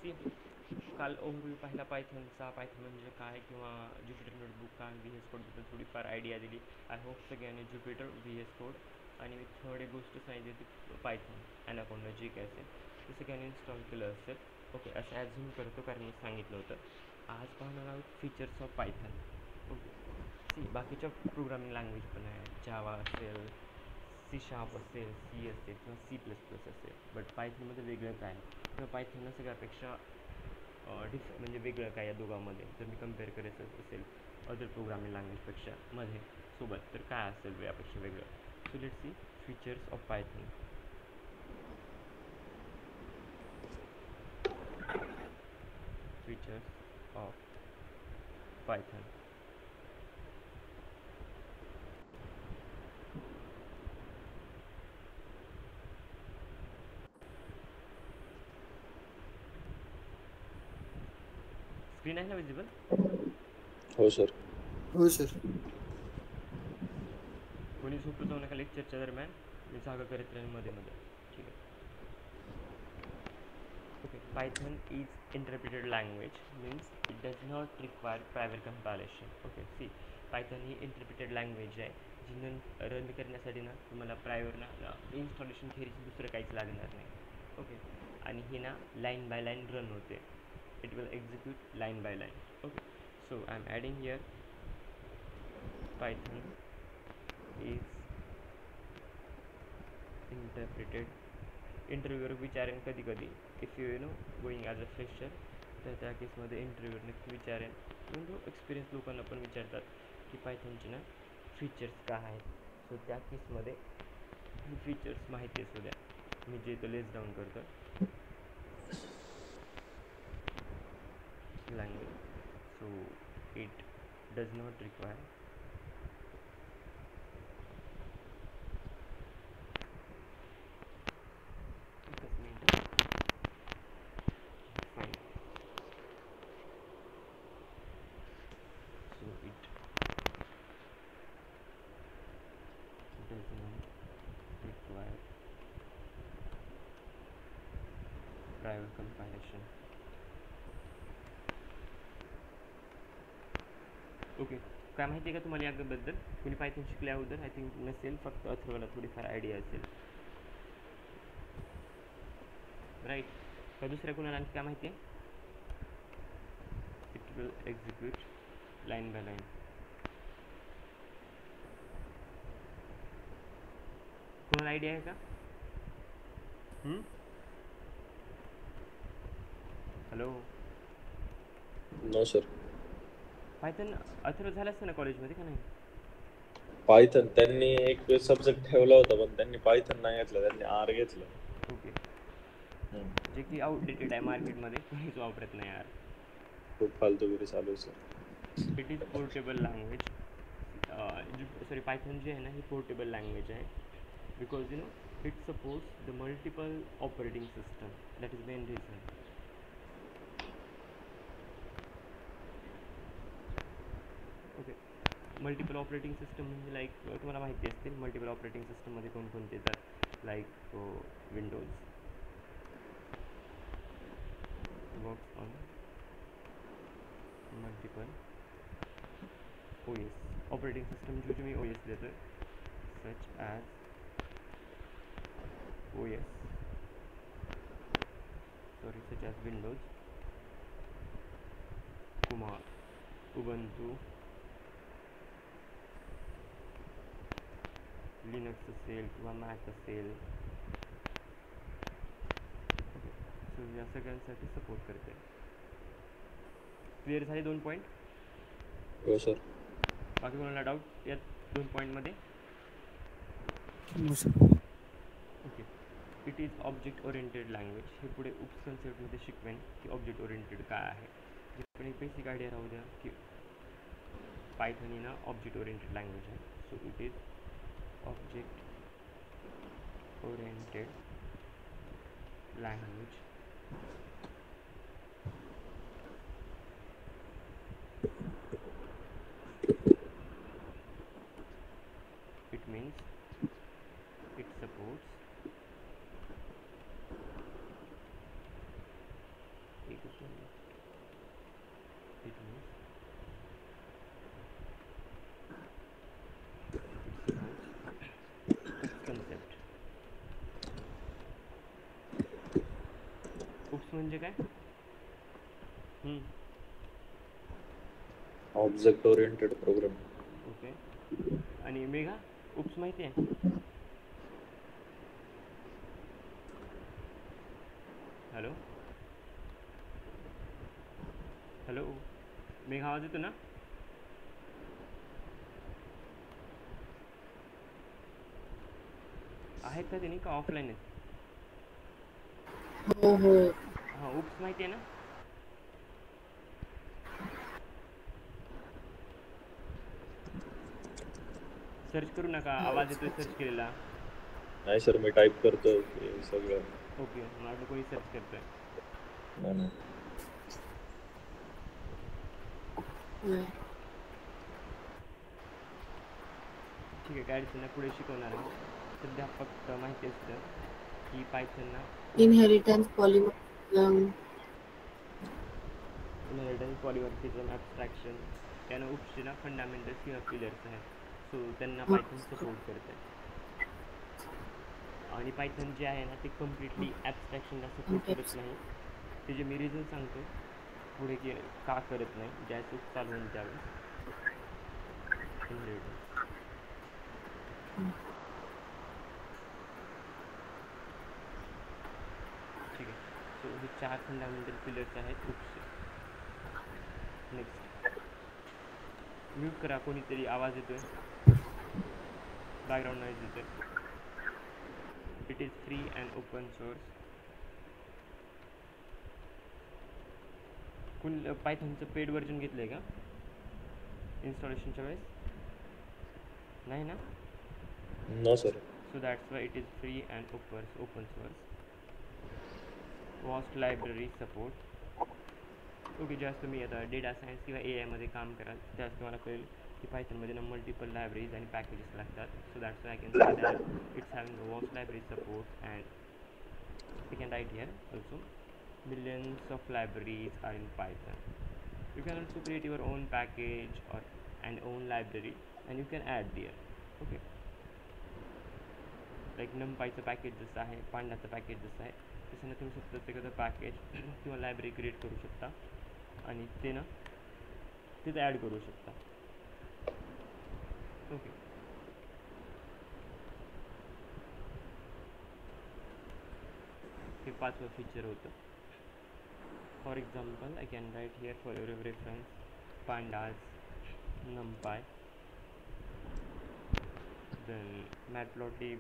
C काल overview पाहिला पायथनचा, Python म्हणजे काय किंवा ज्युपिटर नोटबुक काय, व्ही एस कोडबद्दल थोडीफार आयडिया दिली. आय होप सगळ्यांनी ज्युपिटर, व्ही एस कोड आणि थर्ड एक गोष्ट सांगितली ती पायथन ॲनाकोंडा जे काय असेल ते सगळ्यांनी इन्स्टॉल केलं असेल. ओके, असं ॲझ्युम करतो कारण मी सांगितलं होतं. आज पाहणार आहोत features of Python. Okay, C बाकीच्या प्रोग्रामिंग लँग्वेज पण आहे, जावा असेल, सी शार्प असेल, सी असेल किंवा सी प्लस प्लस असेल. बट पायथनमध्ये वेगळं काय किंवा पायथनला सगळ्यापेक्षा म्हणजे वेगळं काय या दोघांमध्ये जर मी कम्पेअर करायचं असेल अदर प्रोग्रामिंग लँग्वेजपेक्षा मध्ये सोबत, तर काय असेल यापेक्षा वेगळं. So let's C features of Python. Features of Python. Screen आहे ना विजिबल? हो सर. हो सर. कोणी झोपू जाऊ नका लेक्चरच्या दरम्यान, मी जागा करत राहीन मध्ये मध्ये. ठीक आहे. Okay, Python is interpreted language means it does not require private compilation. Okay, see Python ही इंटरप्रिटेड लँग्वेज आहे जी रन करण्यासाठी ना तुम्हाला इन्स्टॉलेशन खेरीज दुसरं काहीच लागणार नाही. ओके, आणि ही ना लाईन बाय लाईन रन होते. It will execute line by line. Okay, so I am adding here Python is interpreted. Interviewer विचारेन कधी कधी, if you know going as a fresher, तर त्या केसमध्ये इंटरव्ह्यूवर नक्की विचारेन. म्हणजे एक्सपिरियन्स लोकांना पण विचारतात की पायथनचे ना फीचर्स काय आहेत. सो त्या केसमध्ये फीचर्स माहिती असू द्या, मी जे तो लेस डाऊन करतो. Language, so it does not require private compilation. Okay, काय माहिती आहे का तुम्हाला याबद्दल? कुणी पायथन शिकल्या अगोदर? आय थिंक नसेल, फक्त अथर्वला थोडीफार आयडिया असेल, राईट? का दुसऱ्या कुणाला आणखी काय माहिती आहे? It will execute line by line. कोणाला आयडिया आहे का? Hello. No sir. Python Atharva झालं असतं ना कॉलेजमध्ये का नाही? पायथन त्यांनी एक सब्जेक्ट ठेवला होता, पण त्यांनी पायथन नाही घेतलं, त्यांनी आर घेतलं. ओके, जे की आउटडेटेड आहे मार्केटमध्ये, कोणीच वापरत नाही यार. खूप फालतूगिरी चालू आहे sir. It is portable language. Sorry, Python जे आहे ना ही पोर्टेबल लँग्वेज आहे because you know it supports the multiple operating system. That is main reason. Okay, multiple operating system म्हणजे लाईक तुम्हाला माहिती असतील मल्टिपल ऑपरेटिंग सिस्टममध्ये कोणकोणते येतात. Like Windows works on multiple O S. Operating system जो मी ओ एस देतो आहे, such as O S, sorry, such as Windows, Kumar, Ubuntu, Linux असेल किंवा मॅक असेल. सो या सगळ्यांसाठी सपोर्ट करते. क्लिअर झाले 2 पॉईंट? हो सर. बाकी कोणाला डाऊट या 2 पॉईंटमध्ये? Okay, it is object oriented language. हे पुढे उपकन्सेप्टमध्ये शिकवेन की ऑब्जेक्ट ओरिएंटेड काय आहे. जे पण एक बेसिक आयडिया राहू द्या की पायथन ही ना ऑब्जेक्ट ओरिएंटेड लँग्वेज आहे. So it is object oriented language. It means it supports म्हणजे काय? Object oriented program. ओके. आणि मेघा, उप्स माहिती आहे? हॅलो हॅलो, मेघा आवाज येतो ना? आहेत का त्यांनी का ऑफलाईन आहेत? हो हो. हां, उप्स माहिती आहे ना? सर्च करू नका, आवाज येतोय सर्च केलेला. नाही सर, मी टाईप करतोय ते सगळं. ओके, मला वाटलं कोणी सर्च करतोय. नाही, नाही. होय. ठीक आहे, काय अडचण नाही, पुढे शिकवणार आहे. सध्या फक्त माहिती असतं की पायथनना inheritance polymorphism. Inheritance, polymorphism, abstraction यानं उपचे ना फंडामेंटल्स किंवा पिलर्स आहेत. सो त्यांना पायथन सपोर्ट करत आहे. आणि पायथन जे आहे ना ते कम्प्लिटली ॲब्स्ट्रॅक्शनला सपोर्ट करत नाही. ते जे मी रिझन सांगतो पुढे की का करत नाही, ज्यावेळेस चालू होईल त्यावेळेस. इनहेरिटन्स ठीक आहे. सो हे 4 फंडामेंटल पिलर्स आहेत उपचे. नेक्स्ट, म्यूट करा, कोणीतरी आवाज येतोय, बॅकग्राऊंड नॉईज येतोय. It is free and open source. कोणी पायथनचं पेड व्हर्जन घेतलं आहे का इन्स्टॉलेशनच्या वेळेस? नाही ना? No sir. So that's why it is free and open source. Vast library support. Okay, ज्यावेळेस तुम्ही आता डेटा सायन्स किंवा ए आयमध्ये काम कराल त्यावेळेस तुम्हाला कळेल की पायथनमध्ये ना मल्टिपल लायब्ररीज आणि पॅकेजेस लागतात. So that's why I can say that it's having a vast library support and we can write here also millions of libraries are in Python. You can also create your own package or an own library and you can add there. Okay, like numpyचं package जसं आहे, पांडाचं package जसं आहे, तसं तुम्ही स्वतःचं एखादं package किंवा लायब्ररी क्रिएट करू शकता आणि ते ना तिथे ॲड करू शकता. ओके, हे 5वं फीचर होतं. For example, I can write here for your reference pandas, numpy, then matplotlib,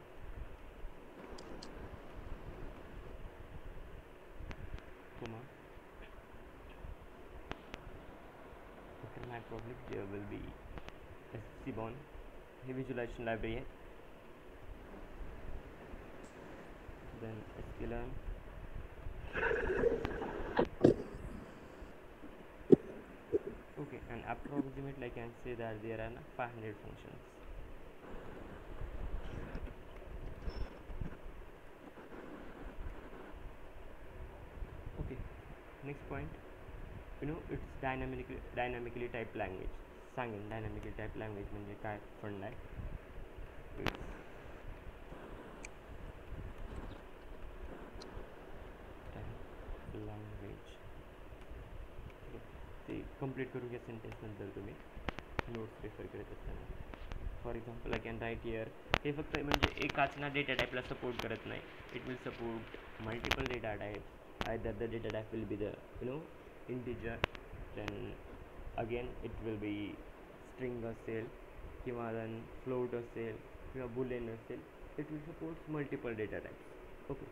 comma. After matplotlib there will be seaborn, हे visualization library है. Then sklearn, okay, and approximately I can say that there are 500 functions. Okay, next point, it's dynamically typed language. सांगेन dynamically typed language म्हणजे काय fund आहे. Language ते complete करून घ्या sentence नंतर तुम्ही नोट्स रेफर करत असताना. For example I can write here, हे फक्त म्हणजे एकाच ना डेटा टाईपला सपोर्ट करत नाही. It will support multiple data type. Either the data type will be the integer, then again it will be string असेल किंवा देन फ्लोट असेल किंवा बुलियन असेल. It will support multiple data types. Okay,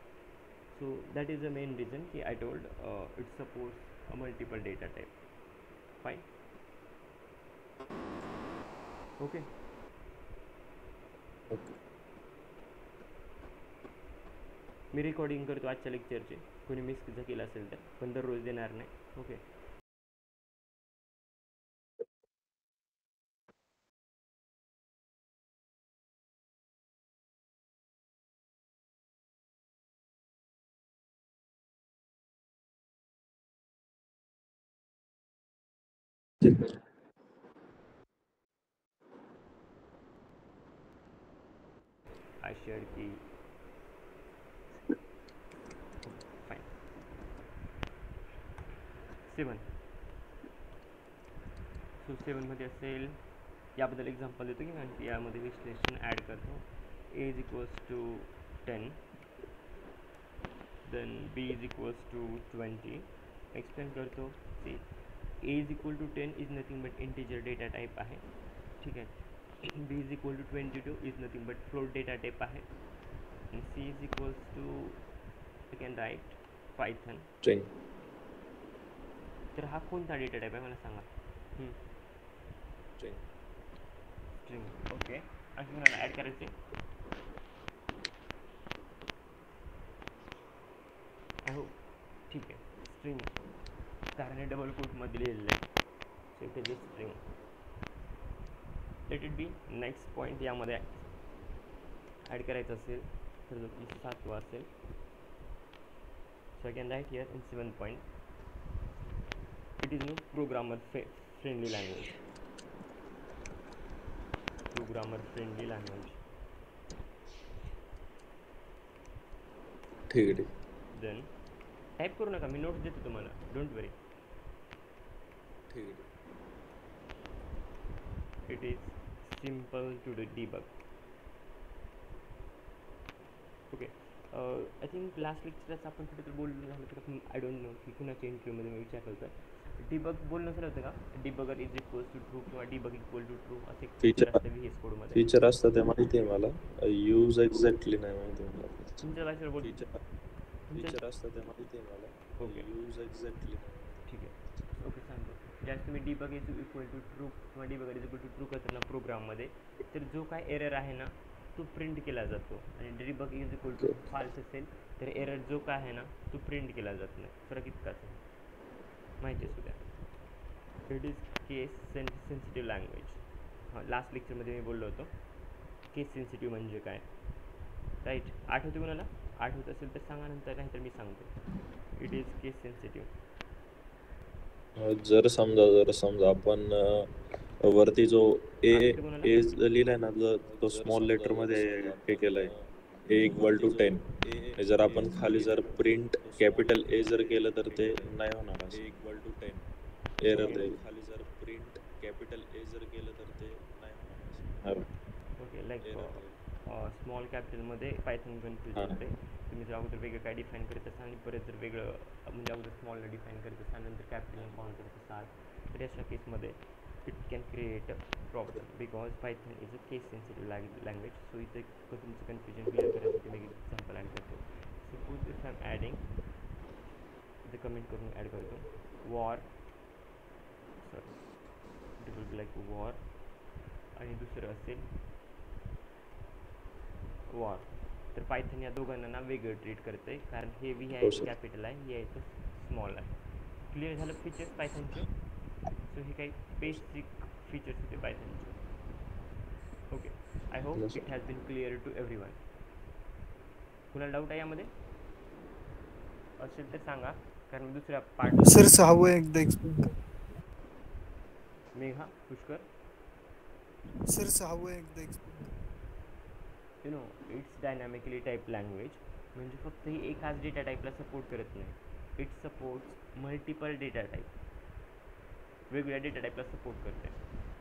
so that is the main reason ki I told it supports a multiple data type. Fine. Okay. Me recording करतो आजच्या लेक्चरचे, कोणी miss केलं असेल तर, पण दररोज देणार नाही. Okay. I shared key. Fine. 7. So 7मध्ये असेल, याबद्दल एक्झाम्पल देतो की आणखी यामध्ये विश्लेषण ॲड करतो. A is equals to 10, then B is equals to 20. Explain करतो. See A is equal to 10 is nothing but integer data type आहे, ठीक आहे. B is equal to 22 is nothing but float data type आहे. आणि C is equals to, you can write Python. String. तर हा कोणता data type आहे मला सांगा. स्ट्रिंग. स्ट्रिंग. ओके. आणखी मला ॲड करायचे. हो, ठीक आहे. स्ट्रिंग कारण हे डबल कोटमध्ये लिहिलेलं आहे, so it is a string. Let it be. Next point यामध्ये ॲड करायचं असेल तर जो की 7वा असेल. So I can write here in 7 point, it is no programmer friendly language. Programmer friendly language. ठीक आहे, ठीक. देन टाईप करू नका, मी नोट्स देतो तुम्हाला, डोंट वरी. ठीक आहे. It is simple to debug. Okay. I think last लेक्चरच आपण कुठे तर बोललो झालं तर आपण, आय डोंट नो की कुणाच्या इंटरव्ह्यूमध्ये मी विचारलं होतं, डिबग बोलणं झालं होतं का. Debugger is equals to true किंवा डिबग इक्वल टू ट्रू असे फीचर असतं VS कोडमध्ये. फीचर असतं ते माहिती आहे मला, यूज एक्झॅक्टली नाही माहिती मला. तुमच्या भाषेवर बोल. फीचर असतं ते माहिती आहे मला. Okay, use exactly. ठीक आहे. ओके, सांगतो. ज्यावेळेस तुम्ही debug is equal to true किंवा debugger is equal to true करताना प्रोग्राममध्ये, तर जो काय एरर आहे ना तो प्रिंट केला जातो. आणि debug is equal to false असेल तर एरर जो काय आहे ना तो प्रिंट केला जात नाही. फरक इतकाच आहे, माहिती असू द्या. It is case sensitive language. हां, लास्ट लेक्चरमध्ये मी बोललो होतो केस सेन्सिटिव्ह म्हणजे काय, राईट. आठवते कोणाला? आठवत असेल तर सांगा, नंतर नाहीतर मी सांगतो. It is case sensitive. जर समजा आपण वरती जो ए लिहिलाय ना, तो स्मॉल लेटर मध्ये हे केलंय A इक्वल टू 10. जर आपण खाली जर प्रिंट कॅपिटल A जर केलं तर ते नाही होणार. A इक्वल टू 10 एरर देईल. खाली जर प्रिंट कॅपिटल A जर केलं तर ते नाही होणार. ओके, लाईक स्मॉल कॅपिटलमध्ये पायथन कन्फ्युजन होते. तुम्ही जर अगोदर वेगळं काय डिफाईन करत असाल आणि परत जर वेगळं म्हणजे अगोदर स्मॉलला डिफाईन करत असाल नंतर कॅपिटल काउंट करत असाल तर अशा केसमध्ये it can create a problem because Python is a case sensitive language. So इथे तुमचं कन्फ्युजन क्लिअर करायसाठी मी एक्झाम्पल ॲड करतो. Suppose if I am adding, इथे कमेंट करून ॲड करतो var, sorry it will be like var, आणि दुसरं असेल वॉर. तर पायथन या दोघांना ना वेगळं ट्रीट करतं आहे, कारण हे व्ही आहे कॅपिटल आहे, हे आहे तो स्मॉल आहे. क्लिअर झालं फीचर्स पायथनचे. सो हे काही बेसिक फीचर्स होते पायथनचे. Okay, I hope it has been clear to everyone. कुणाला डाऊट आहे यामध्ये असेल तर सांगा, कारण मी दुसऱ्या पार्ट सर 6वं एकदा एक्सप्लेन. मेघा, पुष्कर. सर 6वं एकदा explain. You know it's dynamically type language, म्हणजे फक्त ही एकाच डेटा टाईपला सपोर्ट करत नाही. It supports multiple data type, वेगवेगळ्या डेटा टाईपला सपोर्ट करते.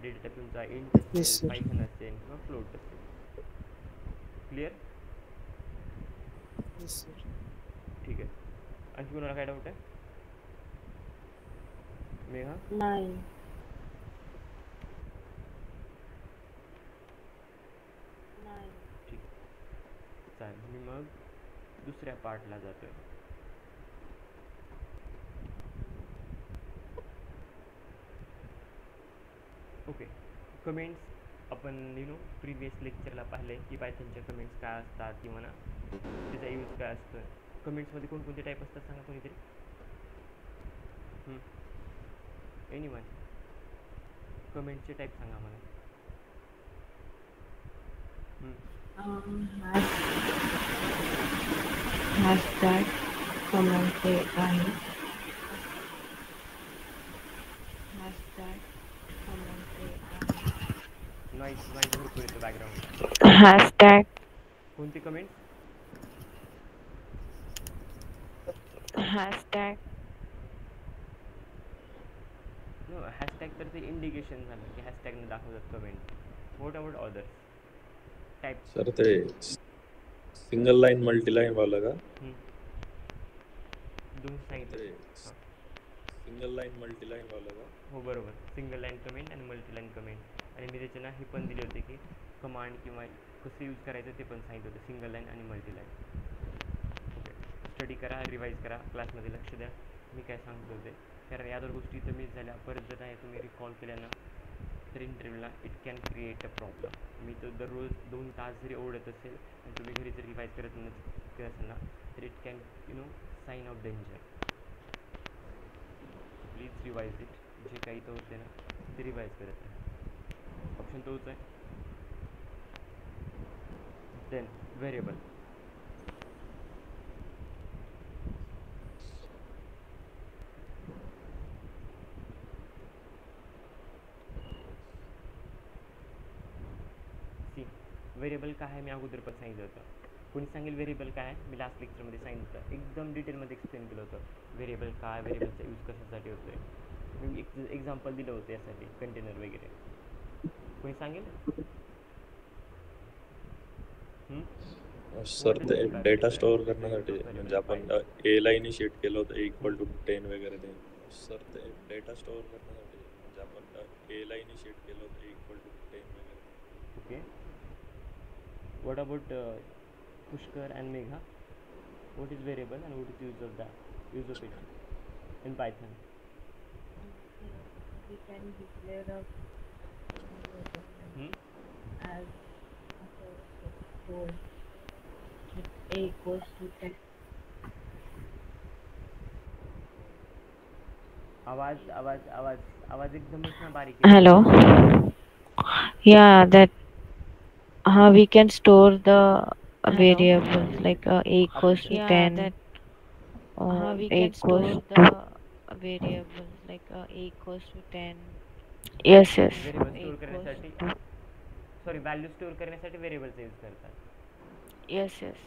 डेटा टाईप तुमचा इंट असेल, पायथन असेल किंवा फ्लोट असेल. क्लिअर? Yes sir. ठीक आहे. आणखी कोणाला काय डाऊट आहे? मेघा? नाही. ठीक, चालेल. मी मग दुसऱ्या पार्टला जातो आहे. ओके, कमेंट्स आपण प्रिव्हियस लेक्चरला पाहिले की पायथनच्या कमेंट्स काय असतात किंवा ना त्याचा यूज काय असतो. कमेंट्समध्ये कोणकोणते टाईप असतात सांगा कोणीतरी. एनीवन कमेंटचे टाईप सांगा मला. हॅशटॅग कमेंटचे आहे. हॅशटॅग कमेंटचे आहे. नॉईज भरपूर येतो बॅकग्राऊंड. हॅशटॅग कोणते कमेंट? हॅशटॅग हॅशटॅग तर ते इंडिकेशन झालं की हॅशटॅगने दाखवतात comment. What about others types? Sir ते सिंगल लाईन मल्टीलाईन वाला का? दोन सांगितलं. ते हां सिंगल लाईन मल्टीलाईन वाला का? हो बरोबर, सिंगल लाईन कमेंट आणि मल्टी लाईन कमेंट. आणि मी त्याचे ना हे पण दिले होते की कमांड किंवा कसं यूज करायचं ते पण सांगितलं होतं, सिंगल लाईन आणि मल्टी लाईन. ओके, स्टडी करा, रिवाईज करा, क्लासमध्ये लक्ष द्या मी काय सांगतो ते, कारण या दोन गोष्टी तर मिस झाल्या. परत जर नाही तुम्ही रिकॉल केल्या ना तर इंटरव्ह्यूला it can create a problem. मी तर दररोज 2 तास जरी ओढत असेल आणि तुम्ही घरी जर रिवाईज करत असेल ना तर it can sign of danger. Please revise it. जे काही तर होते ना ते रिवाईज करत राहा. ऑप्शन तोच आहे. Then variable. सी व्हेरिएबल काय आहे मी अगोदर पण सांगितलं होतं. कोणी सांगेल व्हेरिएबल काय आहे? मी लास्ट लेक्चरमध्ये सांगितलं होतं, एकदम डिटेलमध्ये एक्सप्लेन केलं होतं व्हेरिएबल काय, व्हेरिएबलचा यूज कशासाठी होतो आहे. मी एक्झाम्पल दिलं होतं यासाठी, कंटेनर वगैरे. कोणी सांगेल? सर ते डेटा स्टोअर करण्यासाठी, म्हणजे आपण ए ला इनिशिएट केलं होतं =10 वगैरे ते. सर ते डेटा स्टोअर करण्यासाठी, म्हणजे आपण ए ला इनिशिएट केलं होतं =10 वगैरे. Okay, what about Pushkar and Megha? What is variable and what is use of it in Python? We can declare a as store with a equals to 10. आवाज आवाज आवाज आवाज एकदमच ना बारीक आहे. Hello. Yeah, that we can store the variables like a equals to 10 or a equals to variables like a equals to 10. Yes, yes. Variable store करण्यासाठी, sorry value store करण्यासाठी व्हेरिएबलचा यूज करतात. Yes, yes.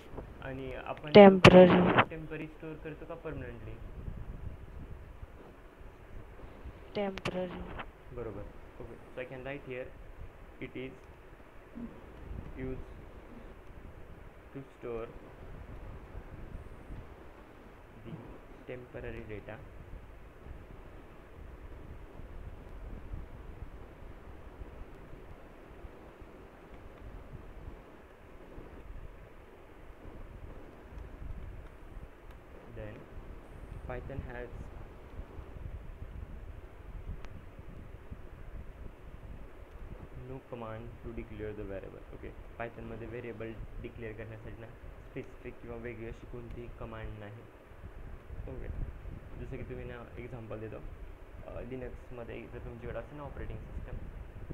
आणि आपण Temporary. Temporary store करतो का permanently? Temporary. बरोबर. Okay, so I can write here it is use to store the temporary data then Python has no command to declare the variable. Okay, पायथनमध्ये variable declare करण्यासाठी ना specific किंवा वेगळी अशी कोणतीही कमांड नाही. ओके, जसं की तुम्ही ना एक्झाम्पल देतो, लिनक्समध्ये जर तुमच्याकडे असेल ना ऑपरेटिंग सिस्टम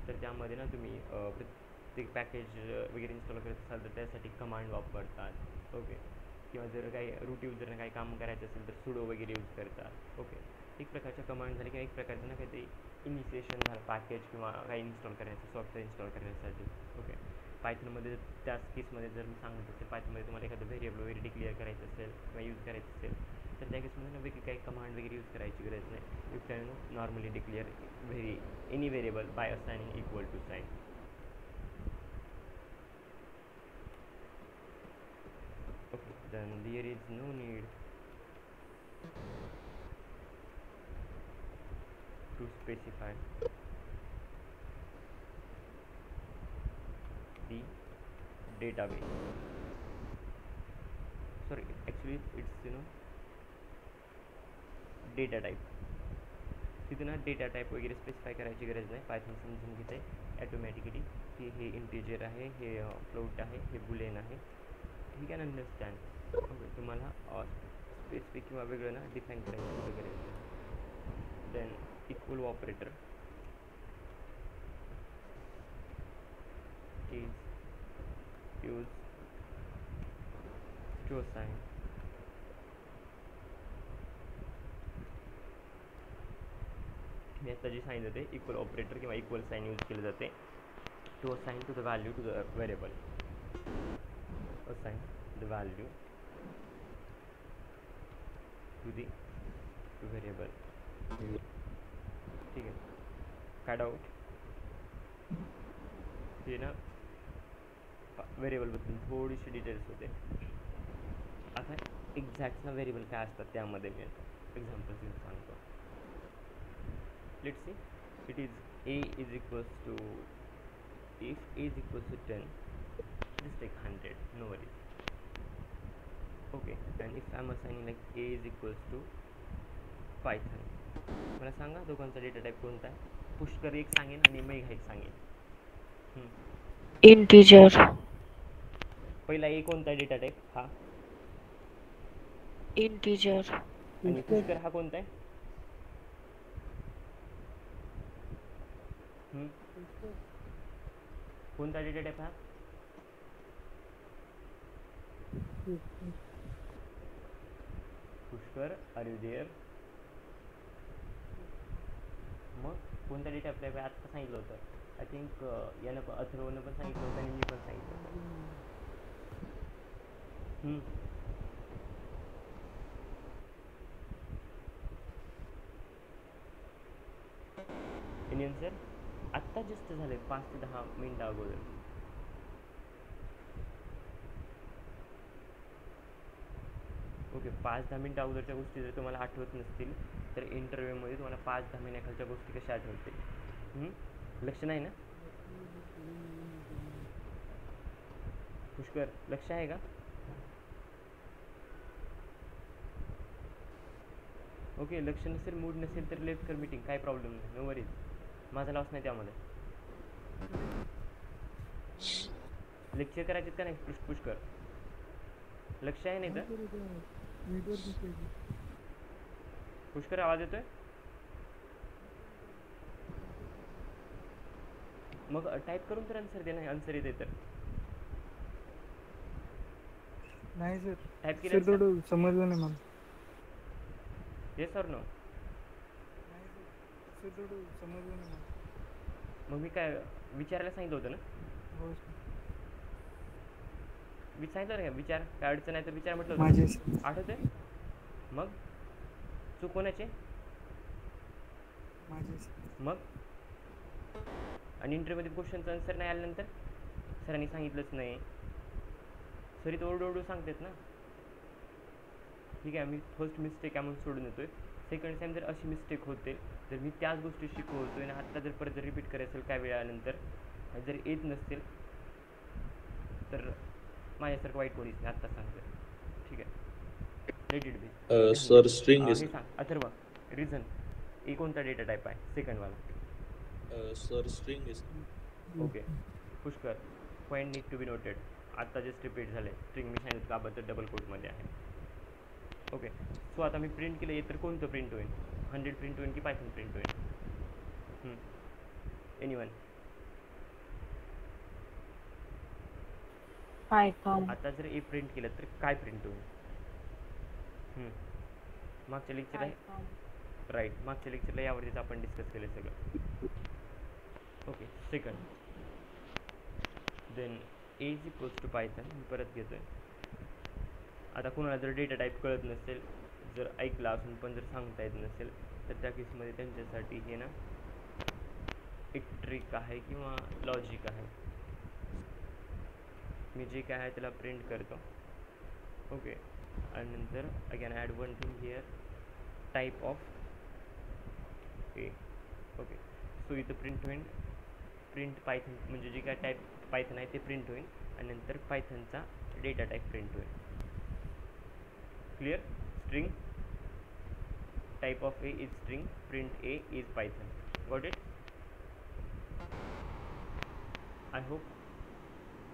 तर त्यामध्ये ना तुम्ही प्रत्येक पॅकेज वगैरे इन्स्टॉल करत असाल तर त्यासाठी कमांड वापरतात. ओके, किंवा जर काही रूट युजरनं काही काम करायचं असेल तर सुडो वगैरे यूज करतात. ओके, एक प्रकारच्या कमांड झाली किंवा एक प्रकारचं ना काहीतरी इनिशिएशन झालं पॅकेज किंवा काही इन्स्टॉल करायचं, सॉफ्टवेअर इन्स्टॉल करण्यासाठी. ओके, पायथनमध्ये त्याच केसमध्ये जर मी सांगत असेल पायथनमध्ये तुम्हाला एखादं व्हेरिएबल वगैरे डिक्लेअर करायचं असेल किंवा यूज करायचं असेल तर त्या केसमध्ये ना वेगळी काही कमांड वगैरे यूज करायची गरज नाही. You can normally declare any variable by assigning equal to sign. Okay, then there is no need to specify the database. Sorry, actually it's data type. तिथे ना डेटा टाईप वगैरे स्पेसिफाय करायची गरज नाही. पायथन समजून घेते ॲटोमॅटिकली की हे इंटिजर आहे, हे फ्लोट आहे, हे बुलियन आहे. He can understand. ओके, तुम्हाला स्पेसिफिक किंवा वेगळं ना डिफाईन करायचं कुठं करायचं. Then equal operator is use to assign मी आता जे सांगितलं ते इक्वल ऑपरेटर किंवा इक्वल साइन यूज केलं जाते to assign to the value to the variable. assign the value to the variable. ठीक है. काय डाऊट? हे ना व्हेरिएबलबद्दल थोडीशी डिटेल्स होते. आता एक्झॅक्ट ना व्हेरिएबल काय असतात त्यामध्ये मी एक्झाम्पल्स घेऊन सांगतो. Let's see it is a is equals to, if a is equals to 10, just take 100, no worries. Okay, and if I'm assigning like a is equals to python, मला सांगा दोघांचा data type कोणता आहे? पुष्कर एक सांगेन आणि मेघ एक सांगेन. इंटिजर. पहिला ए कोणता डेटा टाईप? हा इंटिजर. आणि पुष्कर हा कोणता आहे? कोणता डेटा टाईप हा? Pushkar, are you there? मग कोणता डेटा टाईप आहे? आत्ता सांगितलं होतं. आय थिंक यानं पण अथर्वनं पण सांगितलं होतं आणि मी पण सांगितलं होतं. Any answer? आत्ता जस्ट झाले 5 ते 10 मिनिटं अगोदर. ओके, 5-10 मिनिटं अगोदरच्या गोष्टी जर तुम्हाला आठवत नसतील तर इंटरव्ह्यूमध्ये तुम्हाला 5-10 महिन्याखालच्या गोष्टी कशा आठवतील? लक्ष नाही ना? पुष्कर लक्ष आहे का? ओके, लक्ष नसेल, मूड नसेल तर लेफ्ट कर मीटिंग, काय प्रॉब्लेम नाही, नो वरीज. माझा लॉस नाही त्यामध्ये. लेक्चर करायचे का नाही पुष्कर? लक्ष आहे नाही तर? पुष्कर आवाज येतोय? मग टाईप करून तर आन्सर दे. नाही आन्सर येते तर नाही सर. टाईप सर केलं थोडं समजलं नाही मला. Yes or no? नाही सर, सर थोडं समजलं नाही मला. मग मी काय विचारायला सांगितलं होतं ना? हो सर. मी सांगितलं ना, विचार, काय अडचण आहे तर विचार म्हटलं माझे होतं. आठवतंय? मग चूक कोणाची? माझे मग आणि इंटरव्ह्यूमध्ये क्वेश्चनचं आन्सर नाही आल्यानंतर सरांनी सांगितलंच नाही, सरी तर ओरडू सांगतात ना. ठीक आहे, मी फर्स्ट मिस्टेक आहे म्हणून सोडून येतोय. सेकंड टाईम जर अशी मिस्टेक होते तर मी त्याच गोष्टी शिकवतोय आणि आत्ता जर परत जर रिपीट करायचं असेल काय वेळानंतर जर येत नसतील तर माझ्यासारखं वाईट कोणीच नाही, आत्ता सांगतोय. ठीक आहे, let it be. Sir string हे सांग अथर्व, रिझन ए कोणता डेटा टाईप आहे? सेकंडवाला. Sir string is. Okay Pushkar, point need to be noted. आत्ता जस्ट रिपीट झाले. स्ट्रिंग मी सांगितलं काबद्दल डबल कोटमध्ये आहे. ओके, सो आता मी प्रिंट केलं आहे तर कोणतं प्रिंट होईल? 100 प्रिंट होईल की पायथन प्रिंट होईल? एनीवन? पायथन. आता जर ए प्रिंट केलं तर काय प्रिंट होईल? मागच्या लेक्चरला राईट, मागच्या लेक्चरला यावरतीच आपण डिस्कस केलं सगळं. Okay, second then A is equals to Python. मी परत घेतो आहे. आता कोणाला जर डेटा टाईप कळत नसेल, जर ऐकला असून पण जर सांगता येत नसेल तर त्या केसमध्ये त्यांच्यासाठी हे ना एक ट्रिक आहे किंवा लॉजिक आहे. मी जे काय आहे त्याला प्रिंट करतो. ओके, आणि नंतर again add one thing here, type of A. Okay, so इथं प्रिंट होईल प्रिंट पायथन, म्हणजे जे काय टाईप पायथन आहे ते प्रिंट होईल आणि नंतर पायथनचा डेटा टाईप प्रिंट होईल. Clear? String type of A is string, print A is Python. Got it? I hope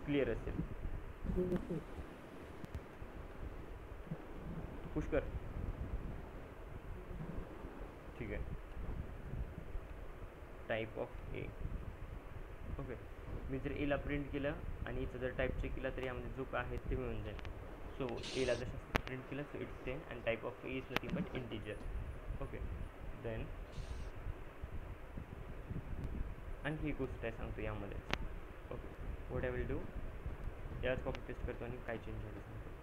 clear असेल. पुष्कर ठीक आहे. Type of A. ओके, मी जर एला प्रिंट केलं आणि इथं जर टाईप चेक केला तर यामध्ये जो काय आहे ते मिळून जाईल. सो एला जसं प्रिंट केलं so it's 10 and type of A is nothing but integer. Okay, then आणखी एक गोष्ट आहे सांगतो यामध्ये. Okay, what I will do, याच कॉपी पेस्ट करतो आणि काय चेंज झालं सांगतो.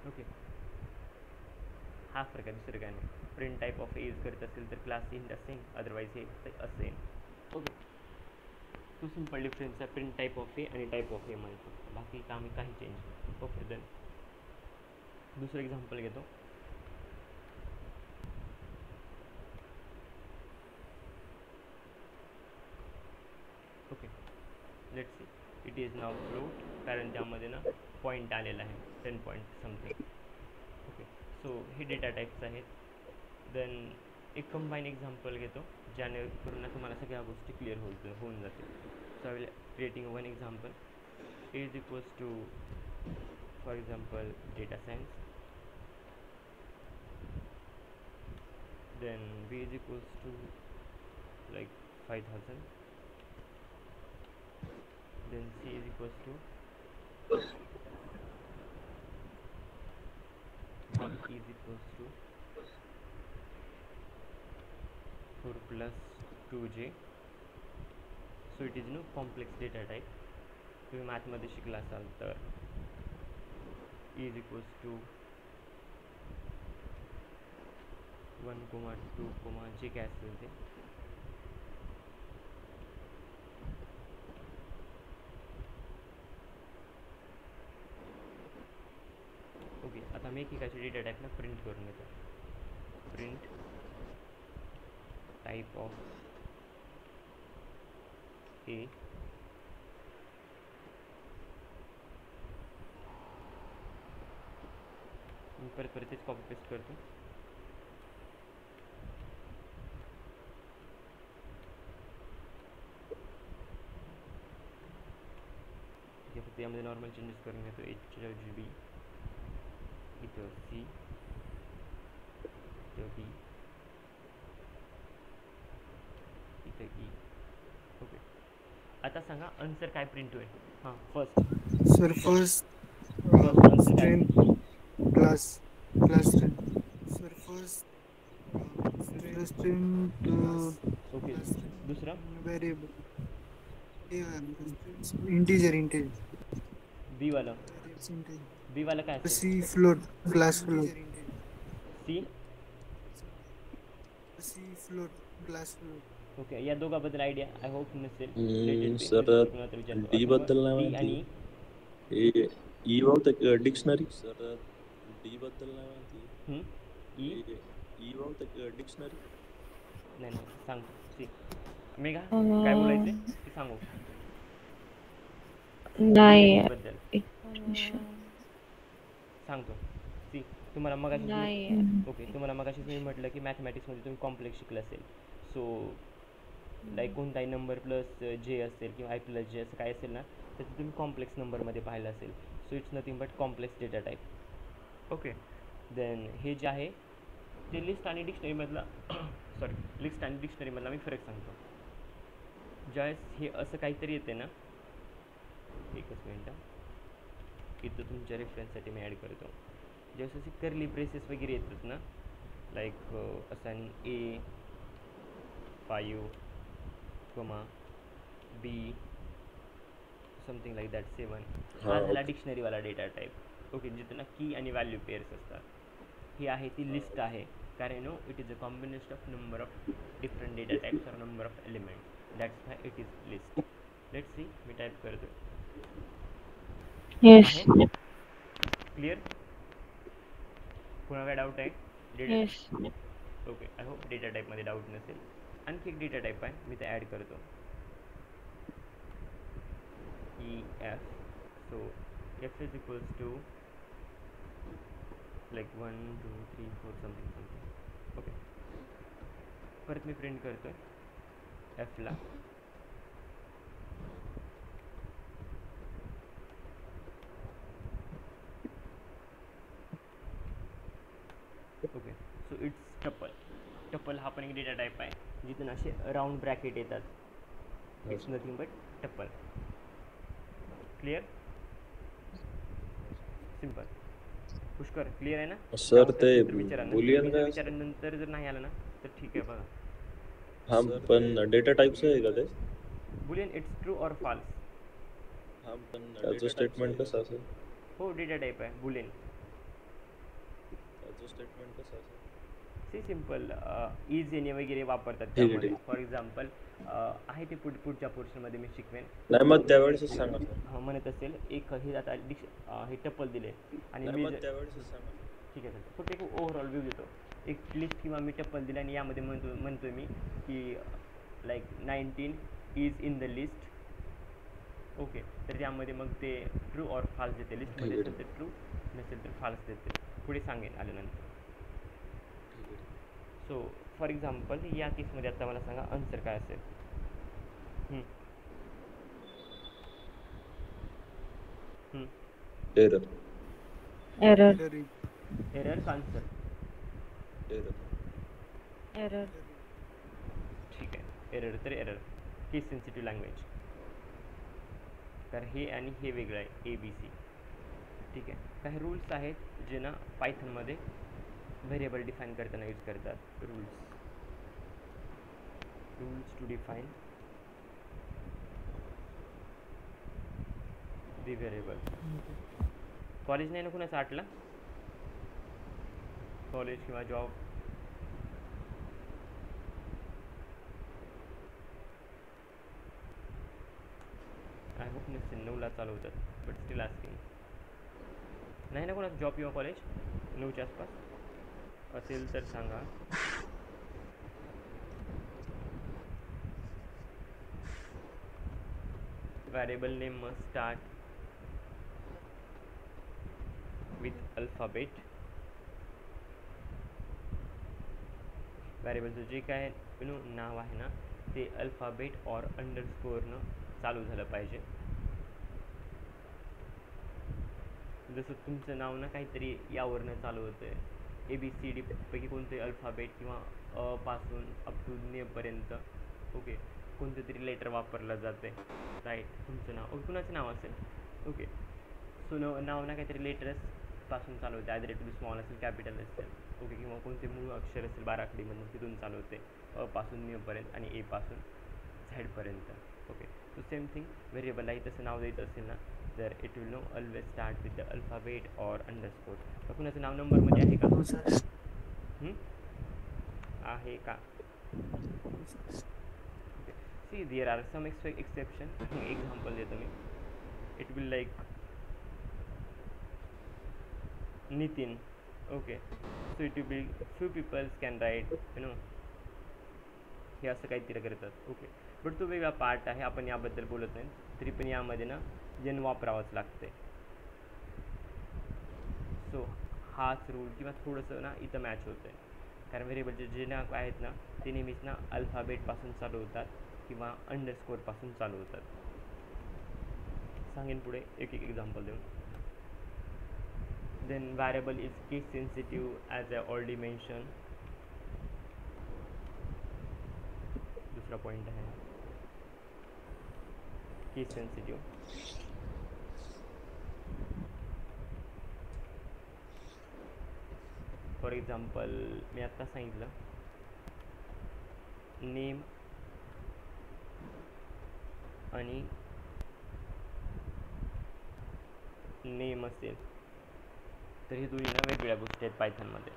ओके, हा फरक आहे, दुसरं काय नाही. Print type of A use करत असेल तर क्लास इंट असेल, अदरवाईज हे असेल. ओके, तो सिम्पल डिफरन्स आहे प्रिंट टाईप ऑफ ए आणि टाईप ऑफ ए मध्ये, बाकी काही चेंज नाही. ओके, देन दुसरं एक्झाम्पल घेतो. Okay, let's see, it is now float, कारण त्यामध्ये ना पॉईंट आलेला आहे 10 पॉईंट समथिंग. ओके, सो हे डेटा टाईप्स आहेत. देन एक कंबाईन एक्झाम्पल घेतो ज्यानेकरून ना तुम्हाला सगळ्या गोष्टी क्लिअर होऊन जातील. So I will creating one example. A is equals to, for example, data science. Then b is equals to like 5000. Then c is equals to d is equals to 4 plus 2j. So it is no complex data type. तुम्ही मॅथमध्ये शिकला असाल तर e is equals to 1, 2, जे काय असेल ते. Okay, आता मी एकेकाचे data टाईपला print करून घेतो. प्रिंट टाईप ऑफ ए, मी परत तेच कॉपी पेस्ट करतो. फक्त यामध्ये नॉर्मल चेंजेस करून घेतो. HWB, इथं C, इथं B, इथं E. ओके, आता सांगा आन्सर काय प्रिंट होईल. हां, फर्स्ट सर फर्स्ट आन्सर काय? String class string sir first string okay, दुसरं व्हेरिएबल इंटीजर बी वाला काय असेल? See float class see float class okay, या दोघांबद्दल आयडिया आय होप नसेल. सर डी बद्दल नाही आणि माहिती. ई बहुतेक डिक्शनरी. सर डी बद्दल नाही माहिती. ई बहुतेक डिक्शनरी. नाही सांग. सी मेघा काय बोलायचं ते सांगू. नाही बद्दल सांगतो. सी तुम्हाला मगाशी ओके, तुम्हाला मगाशी मी म्हटलं की मॅथमॅटिक्समध्ये तुम्ही कॉम्प्लेक्स शिकलं असेल. सो लाईक कोणताही नंबर प्लस जे असेल किंवा आय प्लस जे असं काय असेल ना, त्याचं तुम्ही कॉम्प्लेक्स नंबरमध्ये पाहिलं असेल. So it's nothing but complex data type. Okay, then हे जे आहे ते लिस्ट आणि डिक्शनरीमधला लिस्ट आणि डिक्शनरीमधला मी फरक सांगतो. ज्यावेळेस हे असं काहीतरी येते ना, एकच मिनटं, इथं तुमच्या रेफरन्ससाठी मी ॲड करतो. ज्यावेळेस असे कर्ली ब्रेसेस वगैरे येतात ना, लाईक असं आणि A 5, B something like that 7, हा झाला डिक्शनरीवाला डेटा टाईप. ओके, जिथं ना की आणि व्हॅल्यू पेअर्स असतात. ही आहे ती लिस्ट आहे, कारण no it is a combination of number of different data types और number of elements. That's why it is list. Let's see, मी टाईप करतो. Yes clear? पुन्हा काय डाऊट आहे? Yes okay, I hope data टाईपमध्ये doubt नसेल. आणखी एक डेटा टाईप आहे, मी ते ॲड करतो. EF. So F is equals to like 1, 2, 3, 4 something. Okay, परत मी प्रिंट करतो F ला. ओके, सो इट्स टपल हा पण एक डेटा टाईप आहे, जिथून असे राऊंड ब्रॅकेट येतात. It's nothing but tuple. Clear? Simple. Pushkar clear आहे ना? सर ते बुलियन विचारल्यानंतर जर नाही आलं ना तर ठीक आहे बघा. हा पण डेटा टाइप्स आहे का ते? बुलियन इट्स ट्रू और फॉल्स. हा पण त्याचं स्टेटमेंट कसं असेल? हो, डेटा टाईप आहे बुलियन. स्टेटमेंट कसं असेल? सी सिम्पल इज एनी वगैरे वापरतात ठीक आहे, त्यामध्ये. ठीक आहे. फॉर एक्झाम्पल आहे ते पुढच्या पोर्शनमध्ये मी शिकवेन. नाही मग त्यावेळेसच सांगा सर. म्हणत असेल एक हे आता हे टप्पल दिले आणि नाही मी मग त्यावेळेसच सांगा. ठीक आहे सर, फक्त एक ओव्हरऑल व्ह्यू देतो. एक लिस्ट किंवा मी टप्पल दिले आणि यामध्ये म्हणतोय मी की like 19 is in the list. Okay, तर त्यामध्ये मग ते ट्रू ऑर फाल्स देते. लिस्टमध्ये ठीक आहे, असेल तर ट्रू, नसेल तर फाल्स देते. पुढे सांगेन आल्यानंतर. ठीक आहे. सो फॉर एक्झाम्पल या केसमध्ये आता मला सांगा आन्सर काय असेल. Error. Error. Error answer. Error. Error. ठीक आहे, एरर तर एरर. केस सेन्सिटिव्ह लँग्वेज, तर हे आणि हे वेगळं आहे ABC. ठीक आहे, काही रूल्स आहेत जे ना पायथनमध्ये व्हेरिएबल डिफाईन करताना यूज करतात. Rules to define the variable. College नाही ना कुणाचं आटला? कॉलेज किंवा जॉब? आय होप नसेल, 9ला चालू होतात, बट स्टील आस्किंग. नाही ना कोणाचं जॉब किंवा कॉलेज 9च्या आसपास? असेल तर सांगा. Variable name must start with alphabet. व्हेरिएबलचं जे काय नाव आहे ना ते अल्फाबेट और अंडरस्कोरनं चालू झालं पाहिजे. जसं तुमचं नाव ना काहीतरी यावरनं चालू होतं आहे, ABCD पैकी कोणते अल्फाबेट किंवा अ पासून अप टू नेपर्यंत. ओके, कोणतं तरी लेटर वापरलं जाते, राईट. तुमचं नाव ओके, कुणाचं नाव असेल. ओके, सो नाव ना काहीतरी लेटर्स पासून चालू होते, आयदर इट बी स्मॉल असेल, कॅपिटल असेल. ओके, किंवा कोणते मूळ अक्षर असेल 12 आकडीमधून तिथून चालू होते, अ पासून नेपर्यंत आणि ए पासून झेडपर्यंत. ओके, सो सेम थिंग व्हेरिएबललाही तसं नाव द्यायचं असेल ना, तर it will no always start with the alphabet और अंडरस्कोर. तर कुणाचं नाव नंबरमध्ये आहे का? आहे का? See there are some exception. Example देतो मी. It will like Nitin. Okay, so it will be few peoples can write हे असं काहीतरी करतात. ओके, बट तो वेगळा पार्ट आहे, आपण याबद्दल बोलत नाही. तरी पण यामध्ये ना एन वापरावंच लागते. सो हाच रूल किंवा थोडंसं ना इथं मॅच होतं आहे, कारण व्हेरिएबलचे जे नाव आहेत ना ते नेहमीच ना अल्फाबेटपासून चालू होतात किंवा अंडरस्कोरपासून चालू होतात. सांगेन पुढे एक एक्झाम्पल देऊन. Then variable is case sensitive as I already mention. दुसरा पॉईंट आहे केस सेन्सिटिव्ह. फॉर एक्झाम्पल मी आत्ता सांगितलं नेम आणि नेम असेल तर हे दोन्ही ना वेगवेगळ्या गोष्टी आहेत पायथनमध्ये.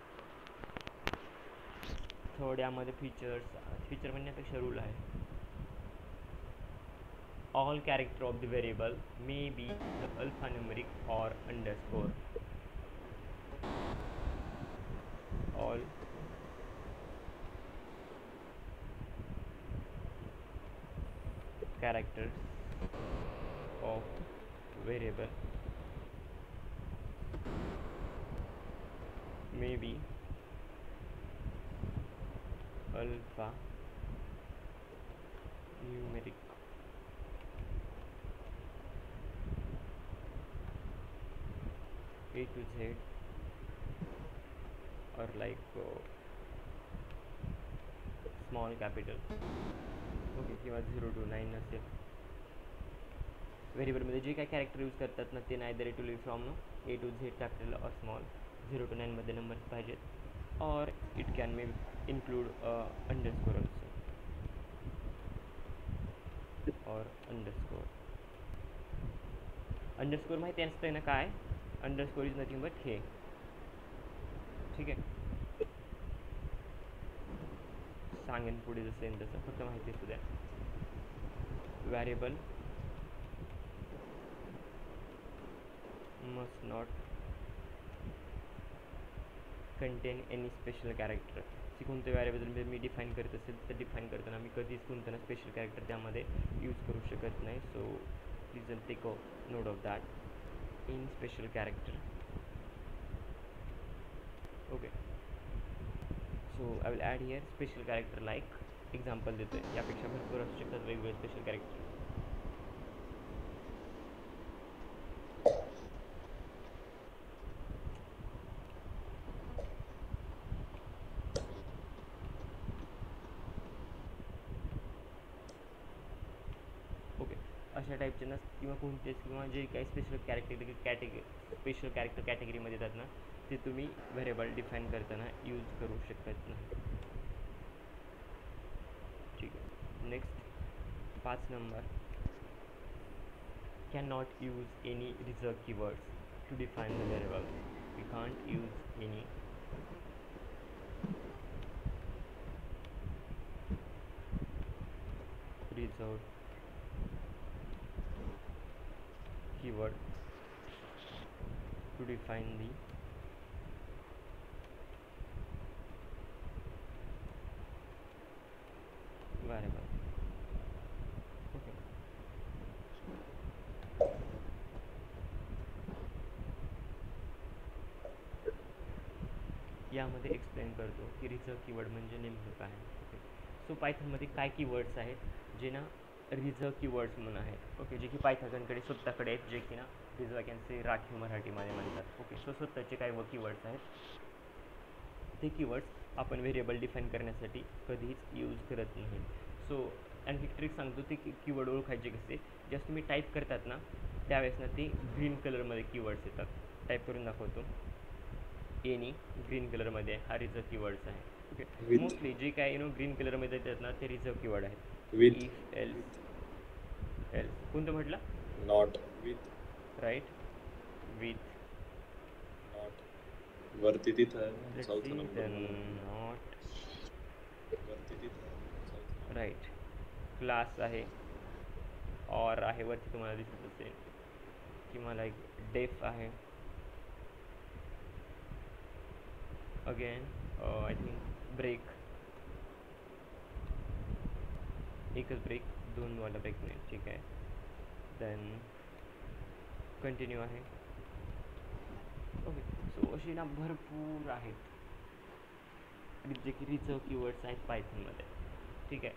थर्ड यामध्ये फीचर म्हणण्यापेक्षा रूल आहे. All character of the variable may be the alphanumeric और underscore. All characters of variable may be alpha numeric A to Z or like small capital. Okay, किंवा 0 to 9 असेल. व्हेरिएबलमध्ये जे काय कॅरेक्टर यूज करतात ना ते neither it will B from A to Z capital और स्मॉल. 0 to 9 मध्ये नंबर्स पाहिजेत, और it can may include underscore also और अंडरस्कोर. अंडरस्कोर माहिती असतंय ना काय? अंडरस्कोर इज नथिंग बट हे. ठीक आहे. सांगेन पुढे जसं येईल तसं, फक्त माहिती असू द्या. Variable must not content any special character. की कोणत्या व्हॅरिएबल मी डिफाईन करत असेल तर डिफाईन करताना मी कधीच कोणतं स्पेशल कॅरेक्टर त्यामध्ये यूज करू शकत नाही. So please take a note of that in special character. Okay, so I will add here special character like example देतो आहे. यापेक्षा भरपूर असू शकतात वेगवेगळे स्पेशल कॅरेक्टर. ओके, अशा टाईपचे ना किंवा कोणतेच किंवा जे काही स्पेशल कॅरेक्टर कॅटेगरीमध्ये येतात ना, ते तुम्ही व्हेरिएबल डिफाईन करताना यूज करू शकत नाही. ठीक आहे. Next 5 number, can not use any reserve keywords to define the variable. We can't use any reserved keyword to define the variable. Okay. यामध्ये एक्सप्लेन करतो की रिझर्व कीवर्ड म्हणजे नेमकं काय. ओके, सो पायथनमध्ये काय कीवर्ड्स आहेत जे ना रिझर्व कीवर्ड्स म्हणून आहेत. ओके, जे की पायथनकडे स्वतःकडे आहेत, जे की ना रिझर्व कॅन से राखीव मराठीमध्ये म्हणतात. ओके, सो स्वतःचे काय कीवर्ड्स आहेत, ते कीवर्ड्स आपण व्हेरिएबल डिफाईन करण्यासाठी कधीच यूज करत नाही. सो आणखी ट्रिक सांगतो, ते कीवर्ड ओळखायचे कसे. जस्ट तुम्ही टाईप करतात ना त्यावेळेस ना ते ग्रीन कलरमध्ये कीवर्ड्स येतात. टाईप करून दाखवतो. एनी ग्रीन कलरमध्ये हा रिझर्व कीवर्ड्स आहे. ओके, मोस्टली जे काय ग्रीन कलरमध्ये येतात ना ते रिझर्व कीवर्ड आहेत. विथ, इफ एल्स कोणतं म्हटलं? Not, with, right, with, not, वरती तिथं चौथा नंबर नॉट, वरती तिथं राईट. क्लास आहे, ऑर आहे वरती तुम्हाला दिसत असेल, किंवा लाईक डेफ आहे. अगेन आय थिंक ब्रेक, एकच ब्रेक, 2 वाला ब्रेक नाही. ठीक आहे. देन कंटिन्यू आहे. ओके, सो अशी ना भरपूर आहेत जे की रिझर्व कीवर्ड्स आहेत पायथनमध्ये. ठीक आहे.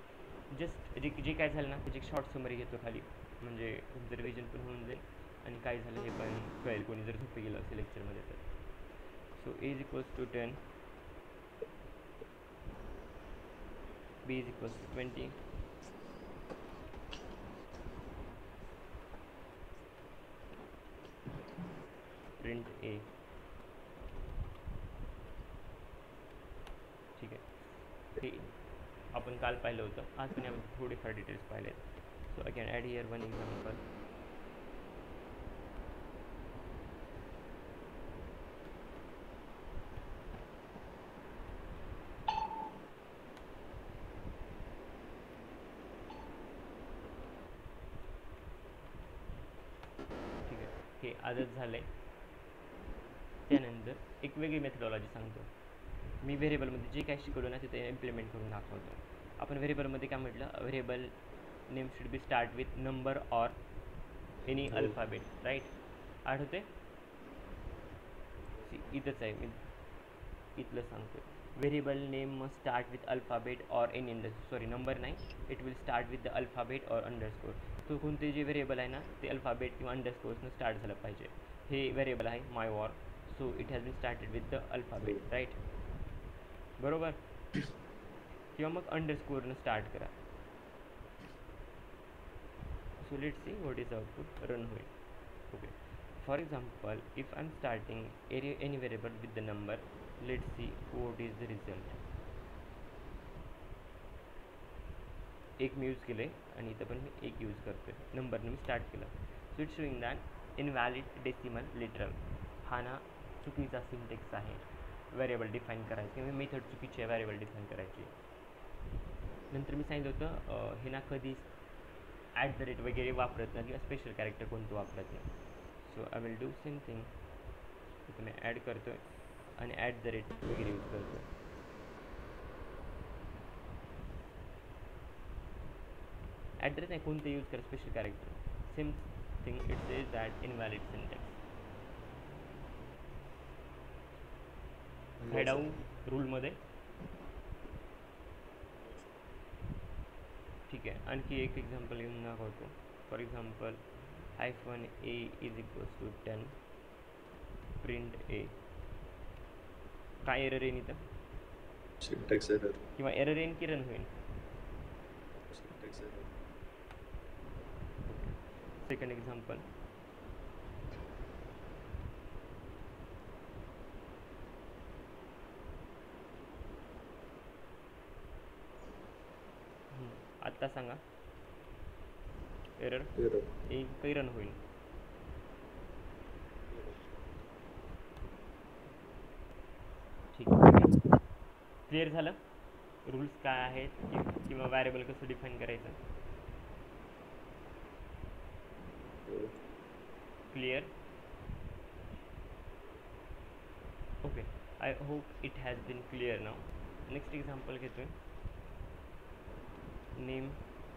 जस्ट जे काय झालं ना त्याची शॉर्ट समरी घेतो खाली, म्हणजे तुमचं रिव्हिजन पण होऊन जाईल आणि काय झालं हे पण कळेल कोणी जर झोपे गेलं असेल लेक्चरमध्ये तर. So A is equals to 10, B is equals to 20, print A. ठीक आहे. हे आपण काल पाहिलं होतं, आज पण आपण थोडेफार डिटेल्स पाहिले आहेत. So I can add here one example. ठीक आहे, हे आजच झालं आहे. त्यानंतर एक वेगळी मेथडॉलॉजी सांगतो. मी व्हेरिएबलमध्ये जे काय शिकवलं ना तिथे इम्प्लिमेंट करून दाखवतो. आपण व्हेरिएबलमध्ये काय म्हटलं, variable name should be start with number or any alphabet. Right, आठवते? इथंच आहे, मी इथलं सांगतो. Variable name must start with alphabet or any number नाही, it will start with the alphabet or underscore. तो कोणते जे व्हेरिएबल आहे ना ते अल्फाबेट किंवा अंडरस्कोर्सनं स्टार्ट झालं पाहिजे. हे व्हेरिएबल आहे my var, so it has been started with the alphabet. Right, बरोबर. किंवा मग अंडरस्कोरनं स्टार्ट करा. So let's see what is output run होईल. Okay, for example if I am starting any variable with the number, let's see what is the result. एक मी use केलं आहे आणि इथं पण मी एक यूज करतो आहे. नंबरनं मी स्टार्ट केलं. So it's showing that invalid decimal literal. हा ना चुकीचा सिंटेक्स आहे. व्हेरिएबल डिफाईन करायचं किंवा मेथड चुकीची आहे व्हेरिएबल डिफाईन करायची. नंतर मी सांगितलं होतं हे ना कधी @ वगैरे वापरत नाही किंवा स्पेशल कॅरेक्टर कोणतं वापरत नाही. So I will do same thing. इथे मी ॲड करतो आहे आणि @ वगैरे यूज करतो आहे. ॲड्रेस नाही कोणते यूज करा special character. Same thing it says that invalid syntax. High down रूलमध्ये. ठीक आहे, आणखी एक एक्झाम्पल घेऊन दाखवतो. For example -a = 10 print a. काय एरर येईन इथं? Syntax error. किंवा एरर येईन की रन होईल? Syntax error. Second example. आत्ता सांगा एरर येईल काही रन होईल? ठीक आहे, क्लिअर झालं रूल्स काय आहेत किंवा व्हेरिएबल कसं डिफाईन करायचं? Clear? Okay, I hope it has been clear नाव. नेक्स्ट एक्झाम्पल घेतोय. Name =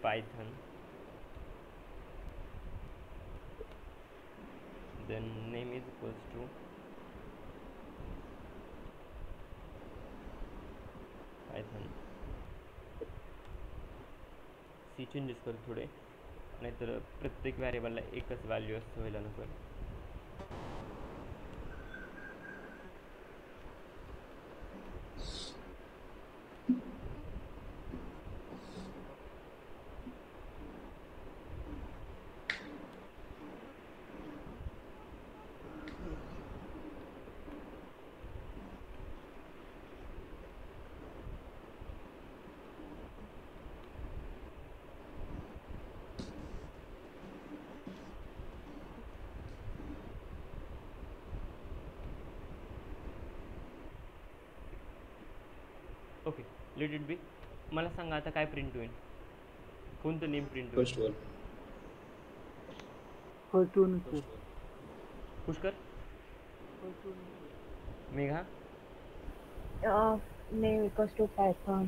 Python, then name = Python. See changes कर थोडे, नाहीतर प्रत्येक व्हेरिएबलला एकच व्हॅल्यू असं व्हायला नको. ओके, लेट इट बी. मला सांगा आता काय प्रिंट होईल? कोणतं नेम प्रिंट होईल? First one. Pushkar, Megha, name equals to Python.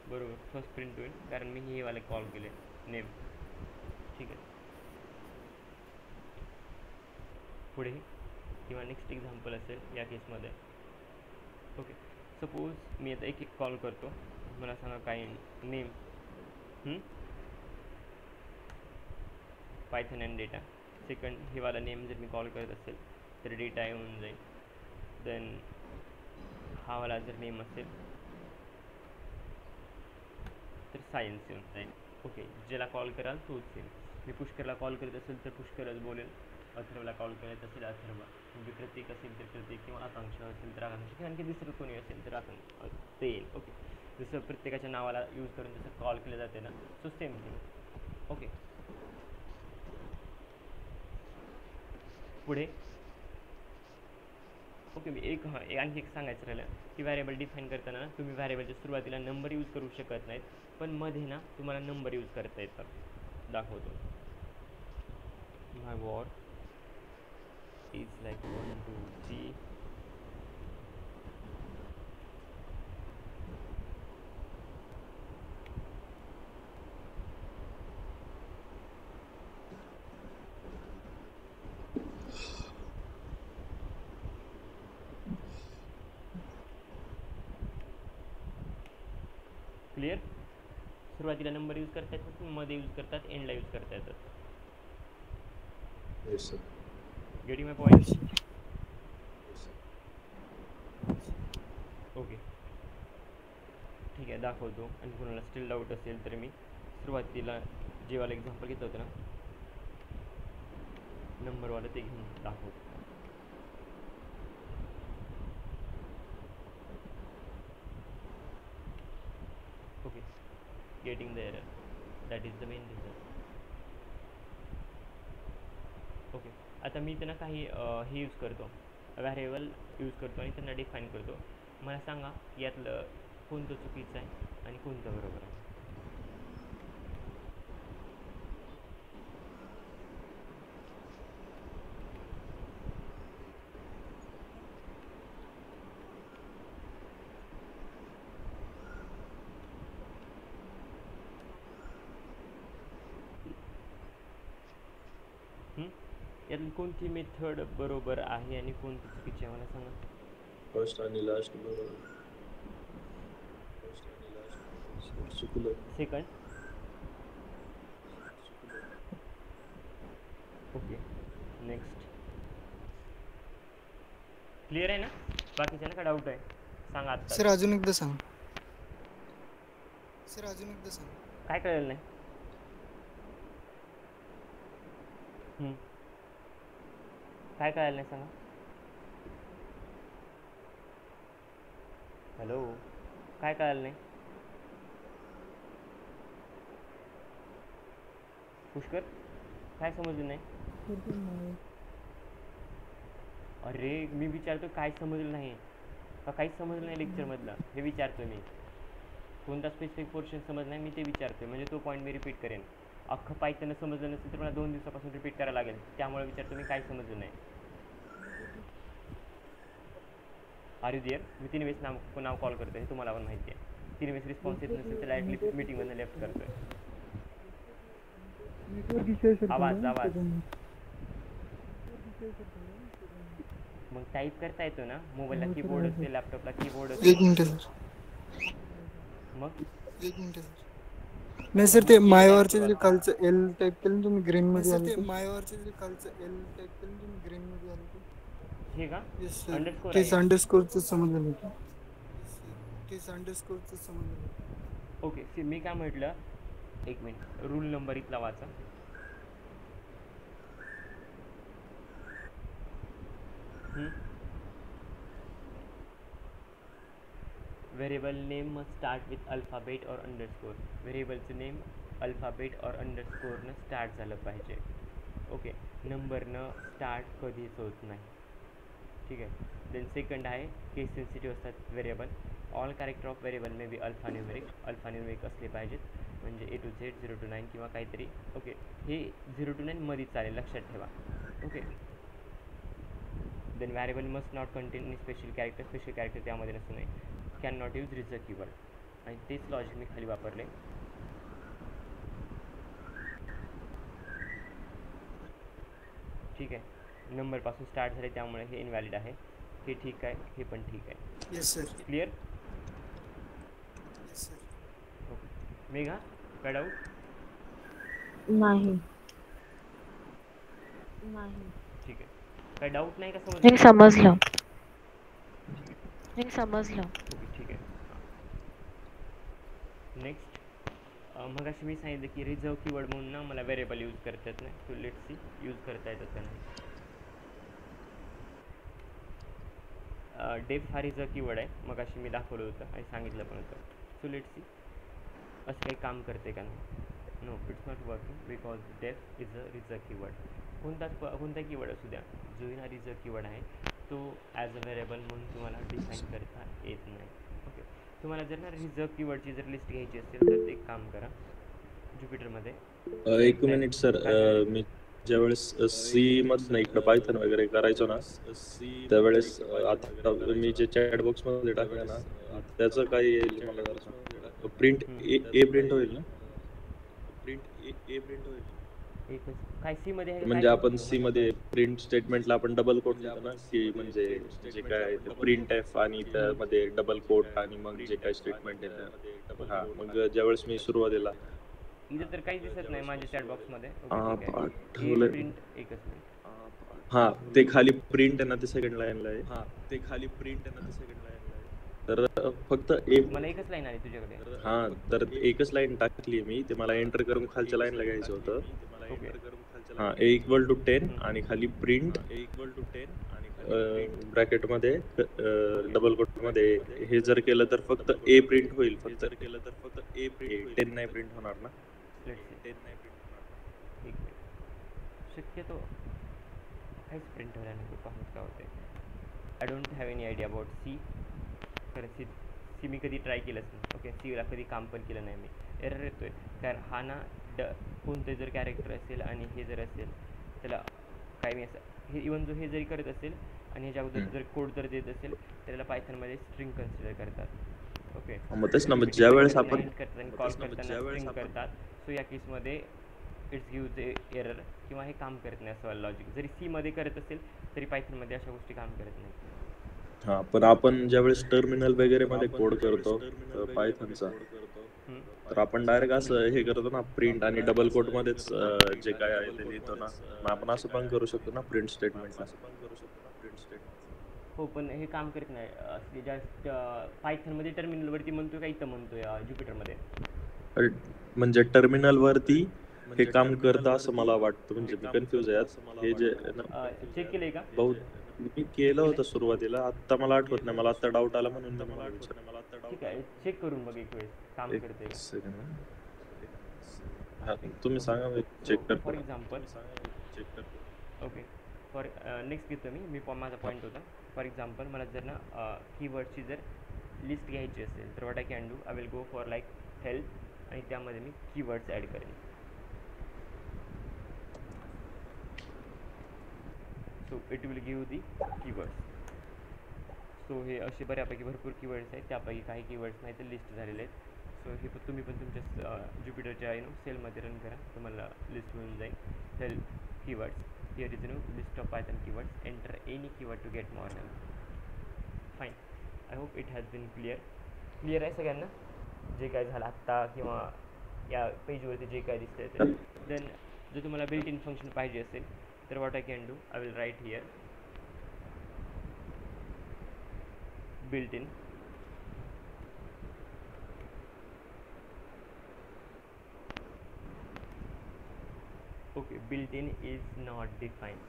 बरोबर, फर्स्ट प्रिंट होईल कारण मी हे वाले कॉल केले नेम. ठीक आहे, पुढे किंवा नेक्स्ट एक्झाम्पल असेल या केसमध्ये. ओके, सपोज मी आता एक कॉल करतो. मला सांगा काय name Python and data. Second हे वाला नेम जर मी कॉल करत असेल तर डेटा येऊन जाईल. देन हा वाला जर नेम असेल तर सायन्स येऊन जाईल. ओके, ज्याला कॉल कराल तोच येईल. मी पुष्करला कॉल करत असेल तर पुष्करच बोलेल. अथर्वला कॉल करत असेल अथर्व. म्हणजे प्रत्येक असेल तर प्रत्येक किंवा आकांक्षा असेल तर आकांक्षा किंवा आणखी दुसरं कोणी असेल तर ते येईल. ओके, जसं प्रत्येकाच्या नावाला यूज करून जसं कॉल केलं जाते ना, सो सेम थिंग. ओके, पुढे ओके मी आणखी एक सांगायचं राहिलं की व्हेरिएबल डिफाईन करताना तुम्ही व्हेरिएबलच्या सुरुवातीला नंबर यूज करू शकत नाहीत, पण मध्ये ना तुम्हाला नंबर यूज करता येतात. दाखवतो. माय वॉर इज लाईक 1 2 3. क्लिअर? सुरुवातीला नंबर यूज करता येतात, मध्ये यूज करतात, एंडला यूज करता येतात. Yes sir. गेटिंग माय पॉईंट? ओके, ठीक आहे, दाखवतो. आणि कोणाला स्टील डाऊट असेल तर मी सुरुवातीला जेवाला एक्झाम्पल घेतलं होतं ना नंबरवालं ते घेऊन दाखवतो. Okay, getting the error. That is the main reason. आता मी त्यांना काही हे यूज करतो, व्हॅरिएबल यूज करतो आणि त्यांना डिफाईन करतो. मला सांगा यातलं कोणतं चुकीचं आहे आणि कोणतं बरोबर आहे. यातली कोणती मेथड बरोबर आहे आणि कोणती चुकीची आहे मला सांगा. फर्स्ट आणि लास्ट बरोबर. चुकलं. सेकंड. Okay next. क्लिअर आहे ना, बाकीच्याला काय डाऊट आहे सांगा आता. सर अजून एकदा सांग. काय कळलं नाही. काय कळलं नाही सांगा. हॅलो, काय कळलं नाही. पुष्कर काय समजलं नाही. अरे मी विचारतो काय समजलं नाही का, काहीच समजलं नाही लेक्चरमधलं हे विचारतो मी. कोणता स्पेसिफिक पोर्शन समजलं नाही मी ते विचारतोय, म्हणजे तो पॉईंट मी रिपीट करेन. अख्खं पायथन समजलं नसेल तर मला 2 दिवसापासून रिपीट करायला लागेल, त्यामुळे विचारतो मी काय समजलं नाही. R you there. मी 3 वेळेस नाव कॉल करतोय, तुम्हाला पण माहिती आहे. 3 वेळेस रिस्पॉन्स येत नसेल तर डायरेक्टली मीटिंगमधून लेफ्ट करतोय. आवाज मग टाईप करता येतो ना, मोबाईलला कीबोर्ड असते, लॅपटॉपला कीबोर्ड असते. 1 मिनिट सर. मग नाही सर, ते मायवरचे जे कालचं एल टाईप केलं ना तुम्ही ग्रीन मध्ये आलं. हे का तेच अंडरस्कोर समजलं नाही. ओके मी काय म्हटलं, एक मिनिट, रूल नंबर इथला वाचा. Variable name must start with alphabet और अंडरस्कोर. व्हेरिएबलचं नेम अल्फाबेट और अंडरस्कोरनं स्टार्ट झालं पाहिजे. ओके, नंबरनं स्टार्ट कधीच होत नाही. ठीक आहे. देन सेकंड आहे केस सेन्सिटिव्ह असतात variable. All character of variable may B alphanumeric असले पाहिजेत, म्हणजे A to Z 0 to 9 किंवा काहीतरी. ओके, हे 0 to 9 मध्ये चालेल, लक्षात ठेवा. Okay. Then variable must not contain special character त्यामध्ये नसू नये. Can not use reserve keyword, आणि तेच लॉजिक मी खाली वापरले. ठीक आहे. नंबरपासून स्टार्ट झाले त्यामुळे हे इनव्हॅलिड आहे. हे ठीक आहे, हे पण ठीक आहे. Yes sir. Clear. Okay. Megha काय डाऊट नाही. ठीक आहे. काय डाऊट नाही का, हे समजलं. ओके ठीक आहे. नेक्स्ट, मग अशी मी सांगितलं की रिझर्व कीवर्ड म्हणून ना मला व्हेरिएबल यूज करता येत नाही. सो लेट्स सी यूज करता येतात का नाही. डेफ हा रिझर्व कीवर्ड आहे, मग अशी मी दाखवलं होतं आणि सांगितलं पण होतं. सो लेट्स सी असं काही काम करते का नाही. No, it's not working because def is a reserve keyword. कोणता कीवर्ड असू द्या, जो हा रिझर्व कीवर्ड आहे तो ॲज अ व्हेरिएबल म्हणून तुम्हाला डिफाईन करता येत नाही. ओके. तुम्हाला जर ना रिझर्व कीवर्डची जर लिस्ट घ्यायची असेल तर एक काम करा, ज्युपिटरमध्ये. एक मिनिट सर, मी ज्यावेळेस सी मधनं इकडं पायथन वगैरे करायचो ना, त्यावेळेस आता मी जे चॅट बॉक्स मध्ये टाकलं ना, त्याचं काय येईल मला जरा सांग. प्रिंट ए प्रिंट होईल ना. एकच काय सी मध्ये आहे, म्हणजे आपण सी मध्ये प्रिंट स्टेटमेंटला आपण डबल कोट देतो ना, की म्हणजे जे काय आहे ते प्रिंट एफ आणि त्यामध्ये डबल कोट आणि मग जे काय स्टेटमेंट येतं. हा, मग ज्यावेळेस मी सुरुवातीला इथं तर काही दिसत नाही माझ्या चॅट बॉक्समध्ये. प्रिंट एकच मिनिट. हा, ते खाली प्रिंट आहे ना, ते सेकंड लाईनला आहे. तर फक्त एक, मला एकच लाईन आली तुझ्याकडे. हा, तर एकच लाईन टाकली मी, ते मला एंटर करून खालच्या लाईनला घ्यायचं होतं. हा, A=10 आणि खाली प्रिंट ब्रॅकेटमध्ये डबल कोट मध्ये. हे जर केलं तर फक्त ए प्रिंट होईल, फक्त 10 नाही प्रिंट होणार ना. शक्यतो काहीच प्रिंट व्हायला नको, पाहून काय होते. I don't have any idea about C. खरं सी मी कधी ट्राय केलंच नाही. ओके, सीला कधी काम पण केलं नाही मी. एरर येतो आहे कारण हा ना कोणतं जर कॅरेक्टर असेल आणि हे जर असेल त्याला काय मी असं हे इवन जो हे जरी करत असेल आणि ह्याच्या अगोदर जर कोड जर देत असेल त्याला पायथनमध्ये स्ट्रिंग कन्सिडर करतात. ओके, मग तेच ना, मग ज्या वेळेस आपण करतात आणि कॉल करताना स्ट्रिंग करतात. सो या केसमध्ये इट्स गिव्ह द एरर किंवा हे काम करत नाही असं लॉजिक. जरी सीमध्ये करत असेल तरी पायथनमध्ये अशा गोष्टी काम करत नाही. हा, पण आपण ज्यावेळेस टर्मिनल वगैरे मध्ये कोड करतो पायथनचा, तर आपण डायरेक्ट असं हे करतो ना, प्रिंट आणि डबल कोट मध्येच जे काय आहे ते लिहितो ना. मग आपण असं पण करू शकतो ना प्रिंट स्टेटमेंटला. हो, पण हे काम करत नाही. असले जास्त पायथनमध्ये टर्मिनलवरती म्हणतोय का इथं म्हणतोय ज्युपिटरमध्ये? म्हणजे टर्मिनल वरती हे काम करतं असं मला वाटतं. म्हणजे मी कन्फ्यूज आहे यात. हे जे चेक केलंय का? मी केलं होतं सुरुवातीला, आता मला आठवत नाही. मला आता डाऊट आला म्हणून मी मला विचारलं. ठीक आहे, चेक करून बघ एक वेळेस काम करते. एक सेकंड. हा, तुम्ही सांगा, मी चेक करतो. For example okay, for next घेतो मी माझा पॉईंट होता. फॉर एक्झाम्पल मला जर ना कीवर्डची जर लिस्ट घ्यायची असेल तर what I can do, I will go for like help आणि त्यामध्ये मी कीवर्ड्स ॲड करेन. So it will give the keywords. So हे असे बऱ्यापैकी भरपूर कीवर्ड्स आहेत, त्यापैकी काही कीवर्ड्स नाही तर लिस्ट झालेले आहेत. सो हे तुम्ही पण तुमच्या ज्युपिटरच्या सेलमध्ये रन करा, तुम्हाला लिस्ट मिळून जाईल. Help keywords, here is list of Python keywords, enter any keyword to get more help. Fine, I hope it has been clear आहे सगळ्यांना जे काय झालं आत्ता किंवा या पेजवरती जे काय दिसतंय ते. देन जर तुम्हाला बिल्ट इन फंक्शन पाहिजे असेल तर what I can do, I will write here built in. Okay, built in is not defined.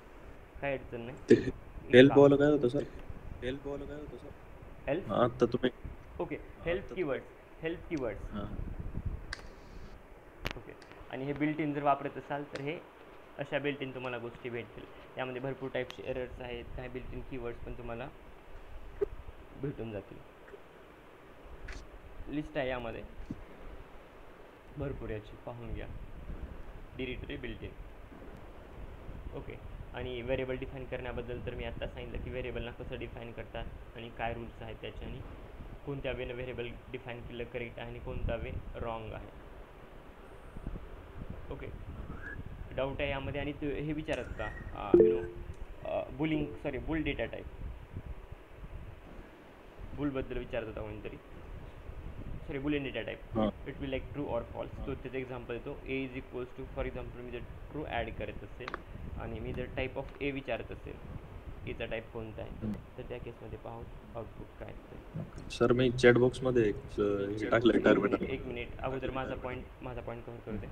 काय अडचण नाही. हेल्प वाला काय होतं सर? हेल्प हा, आता तुम्ही ओके, हेल्प कीवर्ड्स. ओके, आणि हे बिल्ट इन जर वापरत असाल तर हे अशा बिल्ट इन तुम्हाला गोष्टी भेटतील. यामध्ये भरपूर टाईपचे एरर्स आहेत, काही बिल्ट इन कीवर्ड्स पण तुम्हाला भेटून जातील. लिस्ट आहे यामध्ये भरपूर, याची पाहून घ्या. Directory built in. ओके, आणि व्हेरिएबल डिफाईन करण्याबद्दल तर मी आत्ता सांगितलं की व्हेरिएबलना कसं डिफाईन करतात आणि काय रूल्स आहेत त्याचे, आणि कोणत्या वेनं व्हेरिएबल डिफाईन केलं करेक्ट आहे आणि कोणता वे रॉंग आहे. ओके, डाऊट आहे यामध्ये. आणि हे विचारत का बुल डेटा टाईप, बुलबद्दल विचारत होता कोणीतरी. Sorry, boolean data type. It will like true or false. तो त्याचा एक्झाम्पल येतो. A is equals to, for example मी जर ट्रू ॲड करत असेल आणि मी जर टाईप ऑफ ए विचारत असेल, एचा टाईप कोणता आहे, तर त्या केसमध्ये पाहू आउटपुट काय आहे. सर मी चॅट बॉक्समध्ये टाकलं टर्मिनल. एक मिनिट, अगोदर माझा पॉईंट कव्हर करते.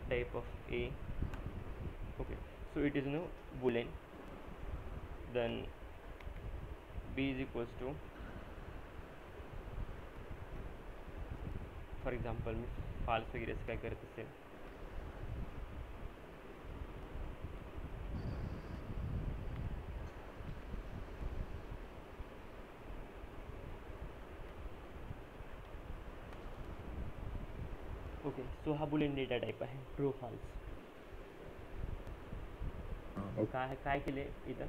Type of A. Okay, so it is no boolean. Then b is equals to, for example मी फाल्स वगैरे असं काय करत असेल, ओके. सो हा बुलियन डेटा टाईप आहे, ट्रू फॉल्स. काय केले इथं,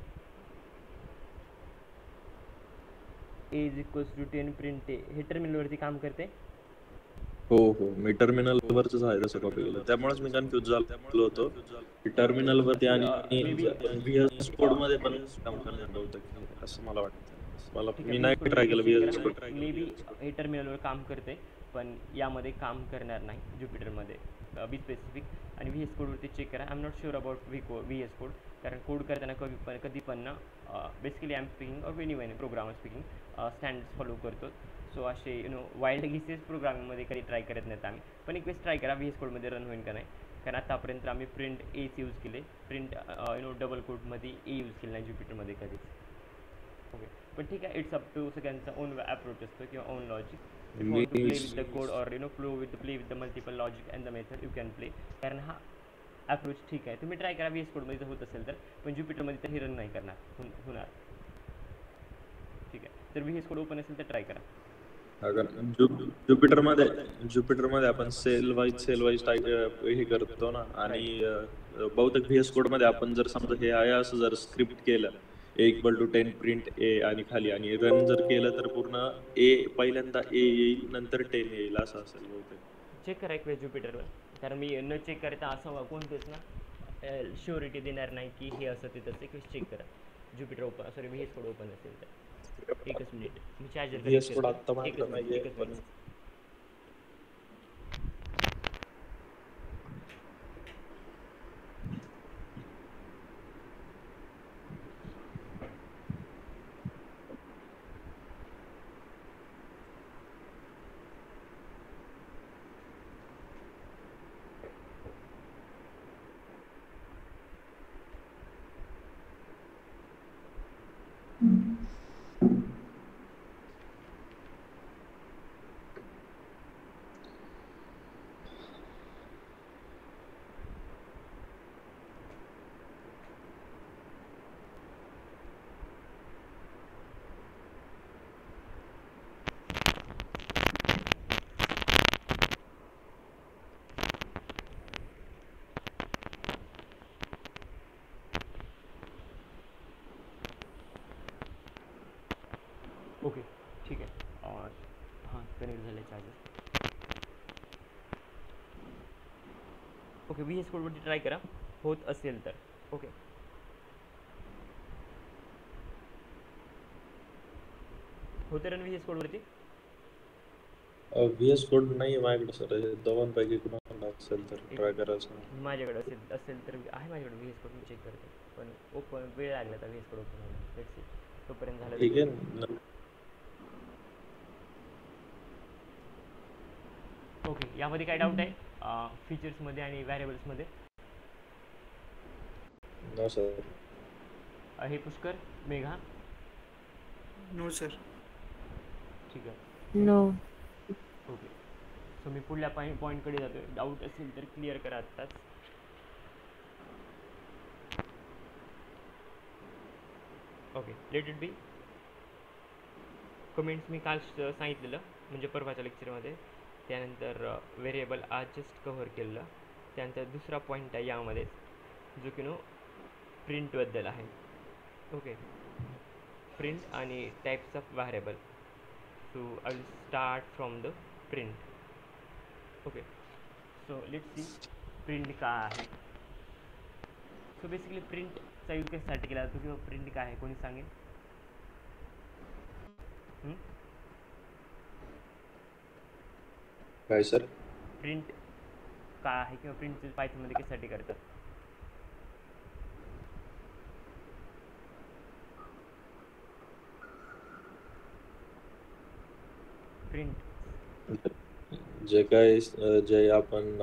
A is equals to 10 print A, हे टर्मिनलवरती काम करते. हो, मी टर्मिनल वरच आहे तसं कॉपी केलं, त्यामुळेच मी कन्फ्यूज झालो होतो की टर्मिनल वरती आणि व्हीएस कोड मध्ये पण काम करणार नव्हतं असं मला वाटतं. मी नाही ट्राय केलं व्हीएस कोड. मे बी हे टर्मिनलवर काम करते पण यामध्ये काम करणार नाही ज्युपिटरमध्ये. बी स्पेसिफिक आणि व्ही एस कोडवरती चेक करा. I am not sure about V S code, कारण कोड करताना कधी पण ना बेसिकली आय एम स्पीकिंग और any programmer speaking standards follow करतो. सो असे वाईल्ड गेसेस प्रोग्रामिंगमध्ये कधी ट्राय करत नाहीत आम्ही, पण एक वेळेस ट्राय करा व्ही एस कोडमध्ये रन होईल का नाही. कारण आतापर्यंत आम्ही प्रिंट एच यूज केले, प्रिंट डबल कोडमध्ये ए यूज केलं नाही ज्युपिटरमध्ये कधीच. ओके, पण ठीक आहे, इट्स अप टू सगळ्यांचा ओन अप्रोच असतो किंवा on logic. If you want to play with the code or play with the multiple logic and the method, you can play. कारण हा अप्रोच ठीक आहे, तुम्ही ट्राय करा VS कोडमध्ये जर होत असेल तर, पण ज्युपिटरमध्ये तर हे रन नाही करणार होणार. ठीक आहे, तर VS कोड ओपन असेल तर ट्राय करा. अगर ज्युपिटरमध्ये आपण सेल वाईज हे करतो ना, आणि बहुतेक VS कोड मध्ये आपण जर समजा हे आहे असं जर स्क्रिप्ट केलं A=10 प्रिंट A आणि खाली आणि रन जर केलं तर पूर्ण A पहिल्यांदा A येईल नंतर 10 येईल असं असेल बहुतेक. चेक करा एक वेळ ज्युपिटरवर, कारण मी न चेक करता असं कोणतेच ना श्युरिटी देणार नाही की हे असं तिथंच. एक वेळेस चेक करा Jupiter open, sorry VS code open असेल तर. एकच मिनिट, मी चार्जर VS कोड कनेक्ट आत्ता करतो. मागलं नाहीये पण ओके ठीक आहे. हां कनेक्ट झालं आहे चार्जर. ओके, VS कोडवरती ट्राय करा होत असेल तर. ओके, होते रन VS कोडवरती? VS कोड नाही माझ्याकडे सर, दोघांपैकी कुणाला असेल तर ट्राय करायचं. माझ्याकडे असेल तर आहे माझ्याकडे VS कोड, मी चेक करतो. पण ओपन वेळ लागला तर VS कोड ओपन होणार. लेट्स सी, तोपर्यंत झालं ठीक तर. आहे. ओके, यामध्ये काय डाऊट आहे फीचर्समध्ये आणि व्हॅरिएबल्समध्ये? No sir. हे पुष्कर, मेघा? No sir. ठीक आहे, नो. ओके. सो मी पुढल्या पॉईंटकडे जातो. डाऊट असेल तर क्लिअर करा आत्ताच. Okay, let it be. Comments मी काल सांगितलेलं, म्हणजे परवाच्या लेक्चरमध्ये. त्यानंतर व्हेरिएबल आज जस्ट कव्हर केलेलं. त्यानंतर दुसरा पॉईंट आहे यामध्ये जो की प्रिंटबद्दल आहे. ओके, प्रिंट आणि types of variable. So I will start from the print. Okay, so let's C print काय आहे. सो बेसिकली प्रिंटचा यूज कशासाठी केला जातो किंवा प्रिंट काय आहे कोणी सांगेल? काय सर? प्रिंट काय आहे किंवा प्रिंट पायथनमध्ये कशासाठी करतात? प्रिंट जे आपण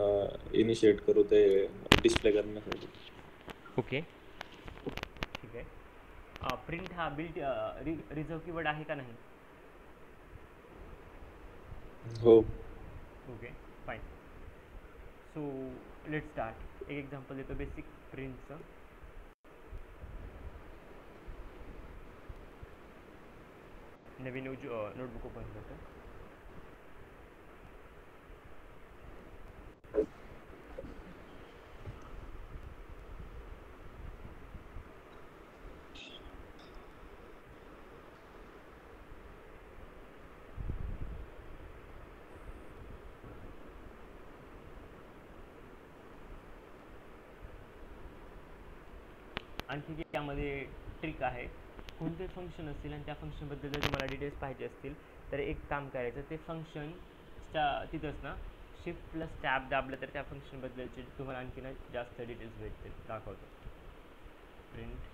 इनिशिएट करू ते डिस्प्ले करण्यासाठी. ओके ठीक आहे. प्रिंट हा बिल्ट रिझर्व कीवर्ड आहे का नाही? हो. Okay fine. So let start. एक एक्झाम्पल देतो बेसिक प्रिंटचं. नवीन नोटबुक ओपन करतो. आणखी त्यामध्ये ट्रिक आहे. कोणते फंक्शन असतील आणि त्या फंक्शनबद्दल जर तुम्हाला डिटेल्स पाहिजे असतील तर एक काम करायचं, ते फंक्शनच्या तिथंच ना शिफ्ट प्लस टॅब दाबलं तर त्या फंक्शनबद्दलचे तुम्हाला आणखी जास्त डिटेल्स भेटतील. दाखवतो. Print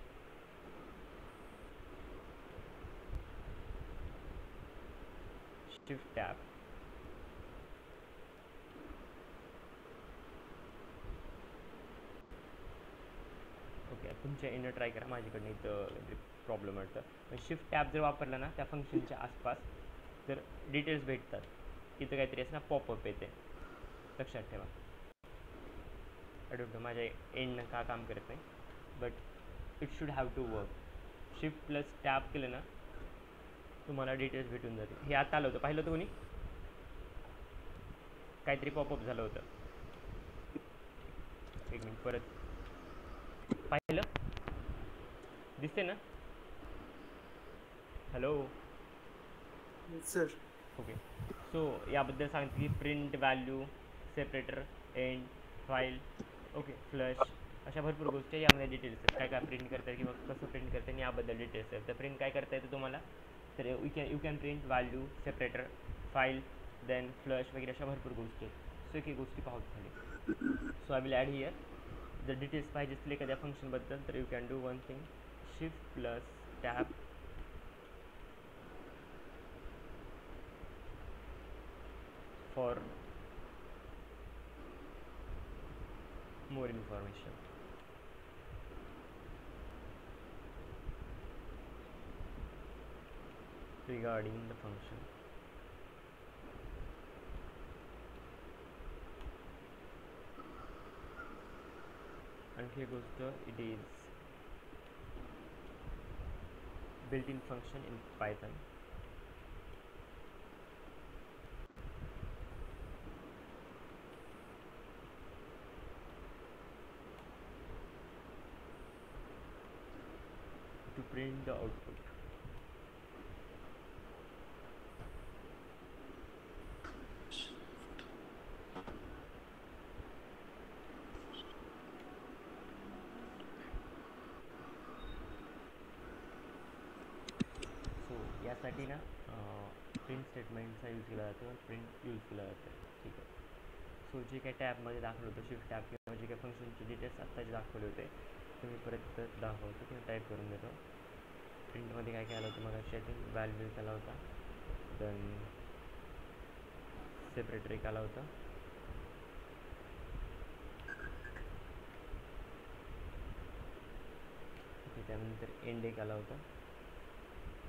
shift tab. ओके, तुमच्या इनं ट्राय करा, माझ्याकडनं इथं प्रॉब्लेम वाटतं. पण शिफ्ट टॅब जर वापरला ना त्या फंक्शनच्या आसपास तर डिटेल्स भेटतात. इथं काहीतरी असं ना पॉपअप येते, लक्षात ठेवा. आय डोंट नो माझ्या एंडनं का काम करत नाही, but it should have to work. Shift plus tab केलं ना तुम्हाला डिटेल्स भेटून जाते. हे आता आलं होतं, पाहिलं होतं कोणी? काहीतरी पॉपअप झालं होतं, एक मिनिट परत पाहिलं, दिसते ना? Hello sir. ओके. सो याबद्दल सांगते की print value, separator, end, file, okay, flush, अशा भरपूर गोष्टी आहे. यामध्ये डिटेल्स आहेत, काय काय प्रिंट करता येईल किंवा कसं प्रिंट करता येईल याबद्दल डिटेल्स आहेत. तर प्रिंट काय करता येतं तुम्हाला, तर you can print value, separator, file, then flush वगैरे अशा भरपूर गोष्टी आहेत. सो एक गोष्टी पाहू झाली. So I will add here. जर डिटेल्स पाहिजे असतील एखाद्या फंक्शनबद्दल तर you can do one thing, shift plus tab, for more information. Regarding the function, आणखी एक गोष्ट, it is built-in function in Python. To print the output. So यासाठी ना प्रिंट स्टेटमेंटचा यूज केला जातो, प्रिंट यूज केला जातो. ठीक आहे. सो जे काही टॅबमध्ये दाखवलं होतं, शिफ्ट टॅब किंवा जे काही फंक्शनचे डिटेल्स आत्ता जे दाखवले होते ते मी परत दाखवतो किंवा टाईप करून देतो. प्रिंटमध्ये काय काय आलं होतं मग आय थिंक व्हॅल्यू आला होता, देन सेपरेटर एक आला होता, ओके, त्यानंतर एंड एक आला होता.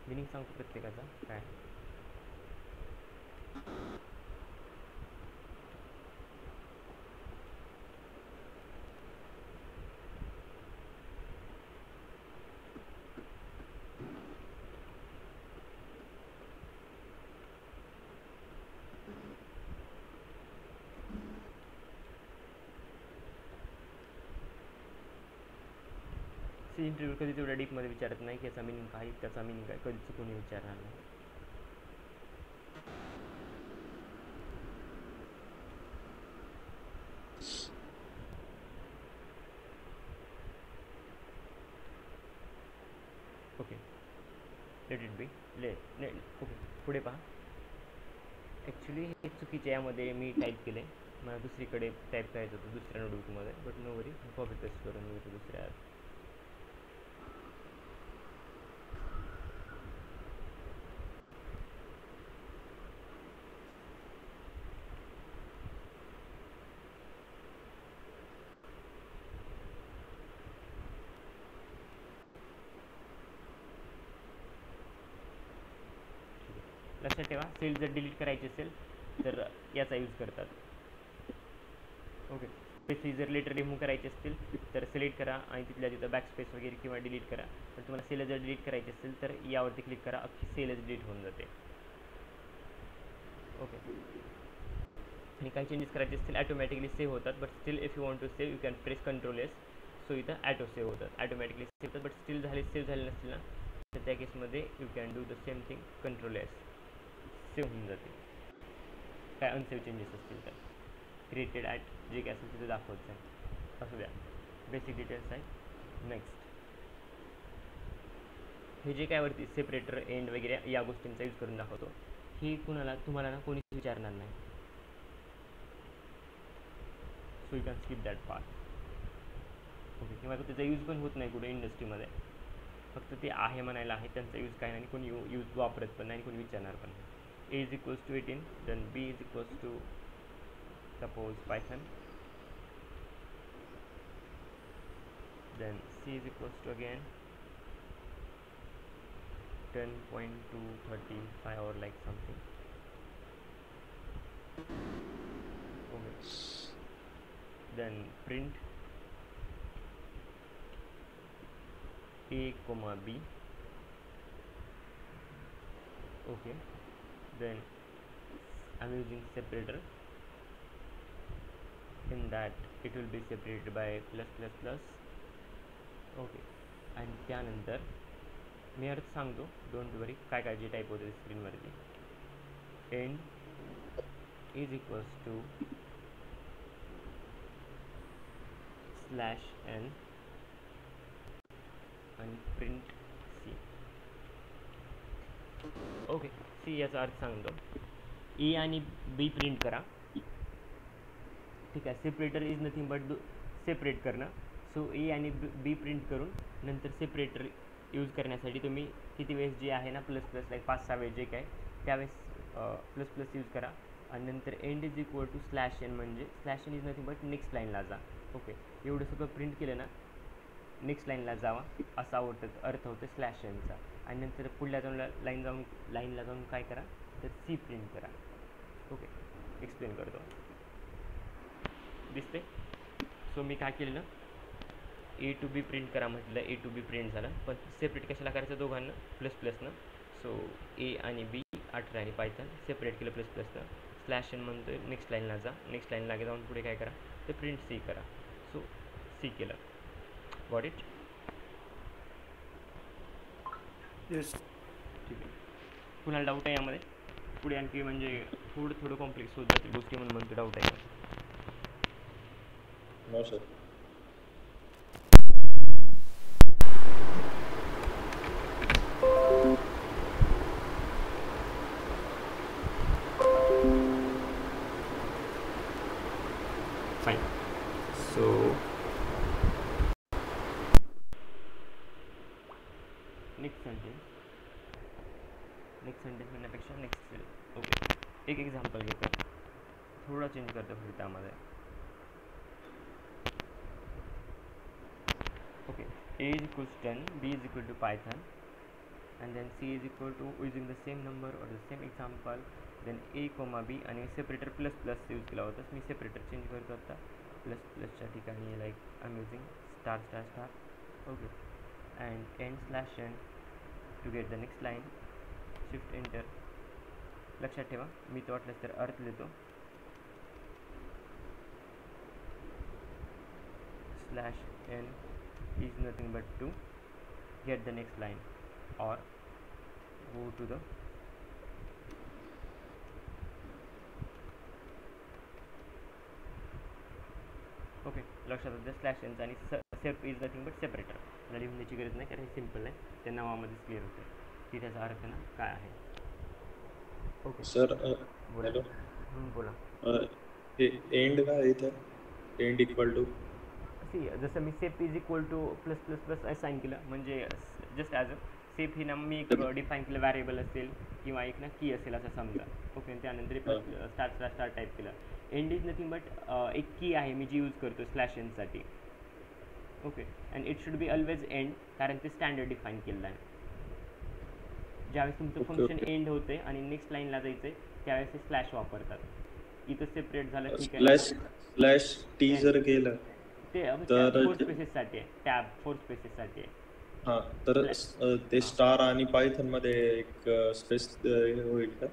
मिनिंग सांगतो प्रत्येकाचा काय. इंटरव्ह्यू कधी तेवढ्या डीपमध्ये विचारत नाही की याचा मिनिंग काय, त्याचा मिनिंग काय, कधीच कोणी विचारणार नाही. Okay, let it B. Okay, पुढे पहा. ॲक्च्युली हे चुकीचे यामध्ये मी टाईप केले, मला दुसरीकडे टाईप करायचं होतं दुसऱ्या नोटबुकमध्ये, but no worry, copy paste करून घेतो दुसऱ्या. लक्षात ठेवा, सेल जर डिलीट करायची असेल तर याचा यूज करतात. ओके, स्पेस जर लेटर रिमूव्ह करायचे असतील तर सिलेक्ट करा आणि तिथल्या तिथं बॅकस्पेस वगैरे किंवा डिलीट करा. तर तुम्हाला सेल जर डिलीट करायची असेल तर यावरती क्लिक करा, अख्खी सेलच डिलीट होऊन जाते. ओके, आणि काही चेंजेस करायचे असतील ॲटोमॅटिकली सेव्ह होतात, but still if you want to save you can press control S. So इथं ॲटो सेव्ह होतात, ॲटोमॅटिकली सेव्ह होतात, बट स्टील सेव्ह झाले नसतील ना तर त्या केसमध्ये you can do the same thing, control S, save होऊन जाते. काय अनसेव्ह चेंजेस असतील तर क्रिएटेड ॲट जे काय असेल तिथे दाखवत जाईल. असू द्या, बेसिक डिटेल्स आहे. नेक्स्ट, हे जे काय वरती सेपरेटर, एंड वगैरे या गोष्टींचा यूज करून दाखवतो, ही तुम्हाला ना कोणीच विचारणार नाही. So you can skip that part. Okay, किंवा त्याचा यूज पण होत नाही कुठे इंडस्ट्रीमध्ये, फक्त ते आहे म्हणायला आहे, त्यांचा यूज काय नाही, कोणी यूज वापरत पण नाही, कोणी विचारणार पण नाही. A is equals to 18, then B is equals to suppose Python, then C is equals to again 10.235 or like something. Okay, then print a comma b. Okay, then I'm using separator. In that it will be separated by plus plus plus. Okay, आणि त्यानंतर मी अर्थ सांगतो, don't वरी, काय काय जे type होते स्क्रीनवरती. End is equals to slash N आणि प्रिंट सी. ओके, सी याचा अर्थ सांगतो. ए आणि बी प्रिंट करा. ठीक आहे, separator is nothing but separate करणं. सो ए आणि बी प्रिंट करून नंतर सेपरेटर यूज करण्यासाठी तुम्ही किती वेळेस जे आहे ना प्लस प्लस लाईक 5-6 वेळेस जे काय त्यावेळेस प्लस प्लस यूज करा. आणि नंतर end is equal to slash N, म्हणजे slash N is nothing but next लाईनला जा. ओके, एवढं सगळं प्रिंट केलं ना, नेक्स्ट लाईनला जावा असा अर्थ होतं स्लॅश एनचा. आणि नंतर पुढल्या लाईनला जाऊन काय करा तर सी प्रिंट करा. ओके, एक्सप्लेन करतो, दिसते. सो मी काय केलेलं, ए टू बी प्रिंट करा म्हटलं, ए टू बी प्रिंट झालं, पण सेपरेट कशाला करायचं दोघांना प्लस प्लसनं. सो ए आणि बी 18 आणि पायथन सेपरेट केलं प्लस प्लसनं. स्लॅश एन म्हणतोय नेक्स्ट लाईनला जा, नेक्स्ट लाईनला जाऊन पुढे काय करा तर प्रिंट सी करा. सो सी केलं. Got it? येस. ठीक आहे. कुणाला डाऊट आहे यामध्ये? पुढे आणखी म्हणजे थोडं कॉम्प्लेक्स होत जाते गोष्टी म्हणून म्हणतो, डाऊट आहे का? No sir. Fine. So next sentence म्हणण्यापेक्षा नेक्स्ट. ओके, एक एक्झाम्पल घेतो, थोडा चेंज करतो फिर त्यामध्ये. Okay, a is equals to 10, b is equal to python, and then c is equal to using the same number or the same example, then a comma b आणि separator plus plus use केला होता. मी separator change करतो आता, plus प्लसच्या ठिकाणी like I am using star star star. Okay, and end slash N to get the next line. Shift enter. लक्षात ठेवा, मी तो वाटलंच तर अर्थ देतो. Slash N is nothing but to get the next line or go to the okay. लक्षात द्या, स्लॅश एनचा आणि सेप इज नथिंग बट सेपरेटर. मला लिहून द्यायची गरज नाही कारण हे सिम्पल आहे, त्या नावामध्येच क्लिअर होतं की त्याचा अर्थ ना काय आहे. ओके सर, बोला. हॅलो. बोला. एंड काय आहे इथं? एंड इक्वल टू जसं मी sep is equal to plus plus plus assign केलं, म्हणजे जस्ट ॲज अ सेप ही ना मी एक डिफाईन केलं व्हॅरिएबल असेल किंवा एक ना की असेल असं समजा. ओके, त्यानंतर प्लस स्टार टाईप केलं. एंड इज नथिंग बट एक की आहे मी जी यूज करतो स्लॅश एनसाठी. Okay, and it should be always end, कारण ते स्टँडर्ड डिफाईन केलेलं आहे. ज्यावेळेस तुमचं फंक्शन एंड होते आणि नेक्स्ट लाईनला जायचं आहे त्यावेळेस ते स्लॅश वापरतात. इथं सेपरेट झालं, ठीक आहे. स्लॅश टी जर केलं ते तर 4 स्पेसेससाठी आहे, टॅब 4 स्पेसेससाठी आहे. हां, तर ते स्टार आणि पायथन मध्ये एक स्पेस होईल का?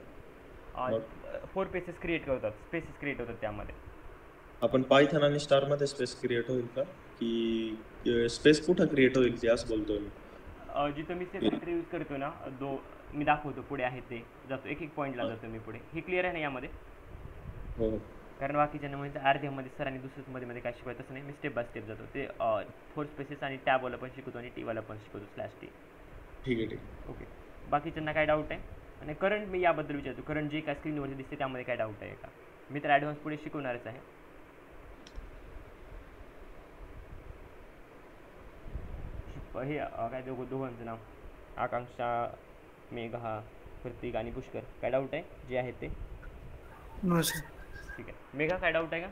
4 स्पेसेस क्रिएट होतात त्यामध्ये. आपण पायथन आणि स्टार मध्ये स्पेस क्रिएट होईल का, की स्पेस कुठं क्रिएट होईल ते असं बोलतोय मी. जिथं मी सेपरेटर यूज करतो ना, मी दाखवतो पुढे आहे ते जातो, एक पॉईंटला जातो मी पुढे. हे क्लिअर आहे ना यामध्ये? हो, कारण बाकीच्या म्हणजे अर्ध्यामध्ये सर आणि दुसऱ्याच मध्ये काय शिकवायचं तसं नाही, मी स्टेप बाय स्टेप जातो. ते 4 स्पेसेस आणि टॅबवाला पण शिकवतो आणि टीवाला पण शिकवतो, स्लॅश टी. ठीक आहे. ओके, बाकीच्यांना काय डाऊट आहे? आणि करंट मी याबद्दल विचारतो, करंट जे काय स्क्रीनवरती दिसते त्यामध्ये काय डाऊट आहे का? मी तर ॲडव्हान्स पुढे शिकवणारच आहे. हे काय दोघांचं नाव आकांक्षा, मेघा, प्रतीक आणि पुष्कर. काय डाऊट आहे जे आहे ते? No sir. ठीक आहे. मेघा, काय डाऊट आहे का?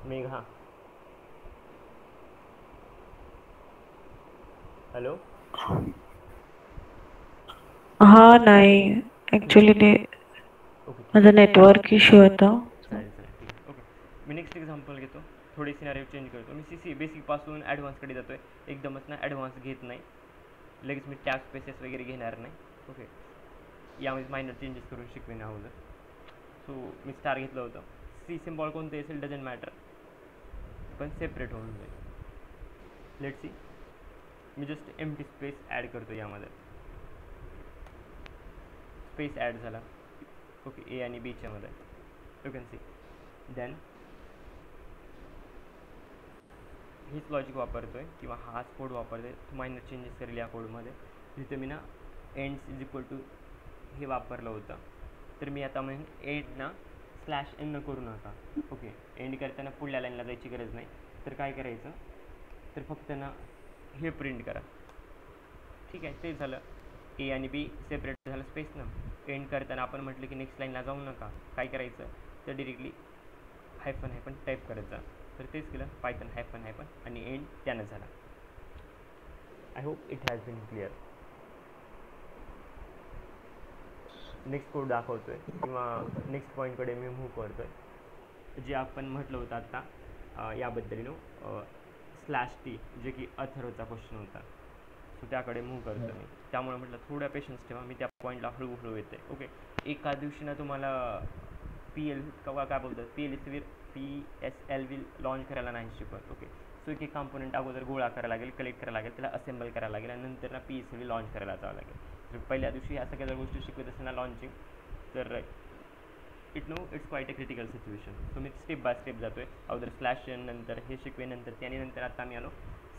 मेघा, हॅलो. हा नाही, ॲक्च्युली ते ओके, माझा नेटवर्क इश्यू होता. चालेल चालेल, ठीक आहे. ओके, मी नेक्स्ट एक्झाम्पल घेतो. थोडे सिनारिओ चेंज करतो. मी बेसिकपासून ॲडव्हान्सकडे जातो आहे, एकदमच ना ॲडव्हान्स घेत नाही, लगेच मी टॅब स्पेसेस वगैरे घेणार नाही. ओके, यामध्ये मायनर चेंजेस करून शिकवेन अगोदर. सो मी स्टार घेतलं होतं. सी सिम्बॉल कोणते असेल डझंट मॅटर, पण सेपरेट होऊन जाईल. Let's see. मी जस्ट एम्प्टी स्पेस ॲड करतो यामध्ये. स्पेस ॲड झाला. ओके, ए आणि बीच्या मध्ये यू कॅन सी. देन हीच लॉजिक वापरतो आहे किंवा हाच कोड वापरतो आहे. मायनर चेंजेस करेल या कोडमध्ये. जिथे मी ना एंड्स इज इक्वल टू हे वापरलं होतं, तर मी आता म्हणून एंड ना स्लॅश एन न करू नका. ओके, एंड करताना पुढल्या लाईनला जायची गरज नाही. तर काय करायचं, तर फक्त ना हे प्रिंट करा. ठीक आहे, ते झालं. ए आणि बी सेपरेट झालं स्पेसनं. एंड करताना आपण म्हटलं की नेक्स्ट लाईनला जाऊ नका. काय करायचं, तर डिरेक्टली हायफन टाईप करत जा. तर तेच केलं, पायथन हायफन आणि एंड त्यानं झाला. I hope it has been clear. Next code दाखवतो आहे किंवा नेक्स्ट पॉईंटकडे मी मूव्ह करतो आहे, जे आपण म्हटलं होतं आत्ता याबद्दल स्लॅश टी, जे की अथर्वचा क्वेश्चन होता. सो त्याकडे मूव्ह करतो मी. त्यामुळे म्हटलं थोडा पेशन्स ठेवा, मी त्या पॉईंटला हळूहळू येते. ओके, एका दिवशी ना तुम्हाला काय बोलतात PSL लॉन्च करायला नाही शिकवत. ओके, सो एक कॉम्पोनंट अगोदर गोळा करायला लागेल, कलेक्ट करायला लागेल, त्याला असेंबल करायला लागेल आणि नंतर ना PSL लॉन्च करायला जावं लागेल. तर पहिल्या दिवशी ह्या सगळ्या जर गोष्टी शिकवत असेल ना लॉन्चिंग, तर it's quite a critical situation. So me step by step जातो आहे. अगोदर स्लॅश एन, नंतर हे शिकवे, नंतर त्याने, नंतर आता मी आलो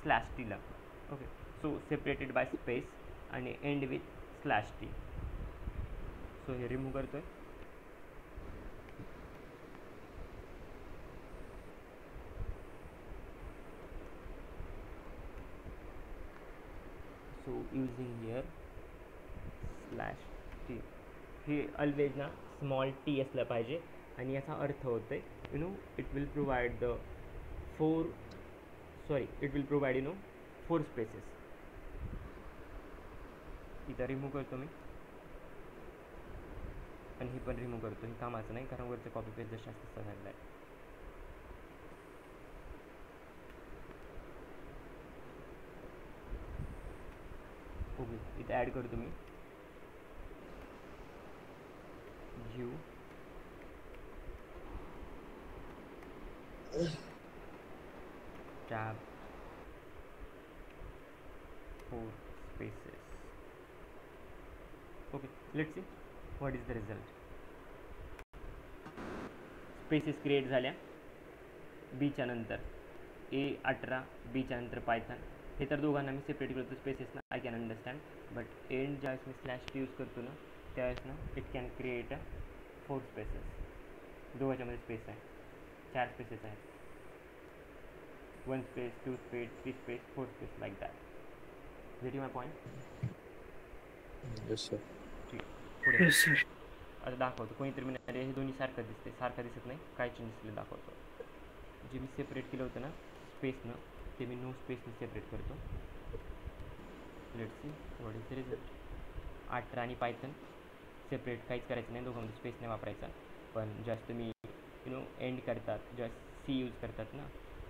स्लॅश टीला. Okay, so separated by space आणि end with slash T. So हे रिमूव्ह करतो आहे. So using here slash T, हे ऑलवेज ना स्मॉल टी असलं पाहिजे. आणि याचा अर्थ होतो आहे it will provide four spaces. इथं रिमूव्ह करतो मी आणि ही पण रिमूव्ह करतो. हे कामाचं नाही, कारण वरचं कॉपी पेस्ट जर जास्त झालेलं आहे. ओके, इथं ॲड करतो me you tab 4 spaces. Okay, let's see what is the result. Spaces create झाल्या बीच्या नंतर, A18 बीच्या नंतर पायथन. हे तर दोघांना मी सेपरेट करतो स्पेसेस ना, I can understand. But end ज्यावेळेस मी स्लॅश टी यूज करतो ना, त्यावेळेस ना इट कॅन क्रिएट 4 स्पेसेस. दोघांच्यामध्ये स्पेस आहे, 4 स्पेसेस आहेत. 1 space, 2 space, 3 space, 4 space, like that. Getting my point? Yes sir. ठीक, पुढे आता दाखवतो. कोणीतरी म्हणाले हे दोन्ही सारखं दिसते, सारखं दिसत नाही, काय चेंजेस केले दाखवतो. जे मी सेपरेट केलं होतं ना स्पेसनं, ते मी नो स्पेसनं सेपरेट करतो. Let's see what is the result. 18 आणि पायथन सेपरेट काहीच करायचं नाही, दोघांमध्ये स्पेस नाही वापरायचा. पण जास्त मी एंड करतात, जास्त सी यूज करतात ना,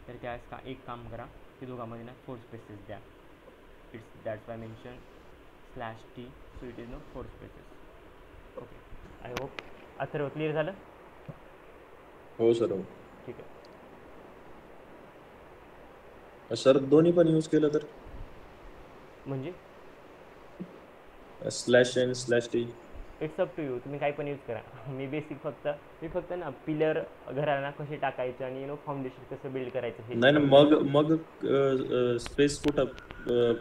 तर त्यावेळेस एक काम करा, ते दोघांमध्ये ना 4 स्पेसेस द्या. It's that's why mention slash T, so it is 4 spaces. Okay, I hope Atharva clear झालं. हो सर. हो ठीक आहे. सर, दोन्ही पण यूज केलं तर म्हणजे slash N slash T it's up to you, तुम्ही काही पण यूज करा. मी फक्त ना पिलर घराला कसे टाकायचं आणि फाउंडेशन कसं बिल्ड करायचं हे नाही ना. मग स्पेस कुठं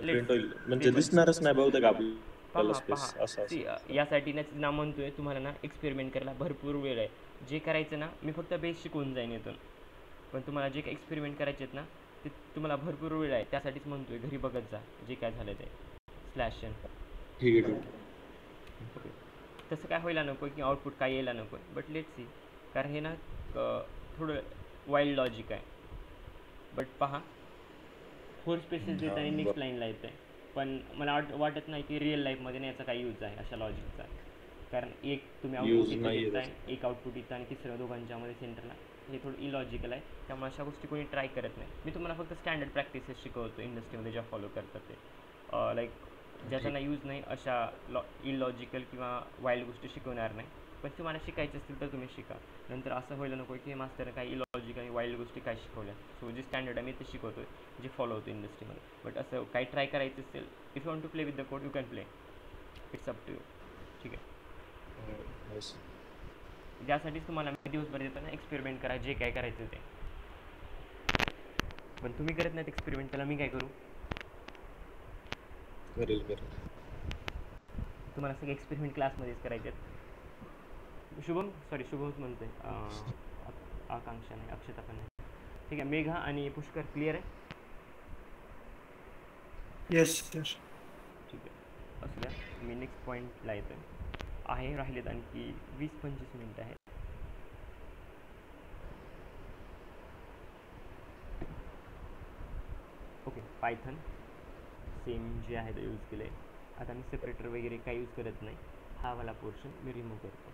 प्रिंट होईल, म्हणजे दिसणारच नाही बहुतेक आपल्याला स्पेस. असं यासाठी ना म्हणतोय तुम्हाला ना एक्सपेरिमेंट करायला भरपूर वेळ आहे. जे करायचं ना मी फक्त बेस शिकवून जाईन इथून, पण तुम्हाला जे काही एक्सपेरिमेंट करायचे आहेत ना ते तुम्हाला भरपूर वेळ आहे. त्यासाठीच म्हणतोय घरी बघत जा जे काय झालं ते स्लॅश एन. ठीक आहे. ओके, तसं काय व्हायला नको की आउटपुट काय यायला नको. बट लेट्स सी, कारण हे ना थोडं वाईल्ड लॉजिक आहे. बट पहा, 4 स्पेसेस देत आणि नेक्स्ट लाईनला येतं आहे, पण मला वाटत नाही की रिअल लाईफमध्ये ना याचा काही यूज आहे अशा लॉजिकचा. कारण एक तुम्ही Use आउटपुट इथं नाही देताय, येत. एक आउटपुट इथं आणि तिसरं दोघांच्यामध्ये सेंटरला, हे थोडं इलॉजिकल आहे. त्यामुळे अशा गोष्टी कोणी ट्राय करत नाही. मी तुम्हाला फक्त स्टँडर्ड प्रॅक्टिसेस शिकवतो इंडस्ट्रीमध्ये ज्या फॉलो करतात ते, लाईक ज्याचा यूज नाही अशा इलॉजिकल किंवा वाईल्ड गोष्टी शिकवणार नाही. पण तुम्हाला शिकायचे असतील तर तुम्ही शिका. नंतर असं व्हायला नको की मास्टरने काही इलॉजिकल आणि वाईल्ड गोष्टी काय शिकवल्या. सो जे स्टँडर्ड आहे मी ते शिकवतो, जे फॉलो होतो इंडस्ट्रीमध्ये. बट असं काही ट्राय करायचं असेल, if you want to play with the code you can play, it's up to you. ठीक आहे. Yes. ज्यासाठीच तुम्हाला मी दिवसभर देतो ना, एक्सपेरिमेंट करा जे काय करायचं ते. पण तुम्ही करत नाहीत एक्सपेरिमेंट, त्याला मी काय करू? करेल. तुम्हाला सगळे एक्सपेरिमेंट क्लासमध्येच करायचे आहेत. शुभमच म्हणतोय, आकांक्षा नाही, अक्षता पण नाही. ठीक आहे, मेघा आणि पुष्कर क्लिअर आहे? Yes sir. ठीक आहे, असू द्या. मी नेक्स्ट पॉईंटला येतो आहे. राहिलेत आणखी 20-25 मिनटं आहेत. ओके, पायथन सेम जे आहे ते यूज केलं आहे. आता मी सेपरेटर वगैरे काही यूज करत नाही. हा वाला पोर्शन मी रिमूव्ह करतो,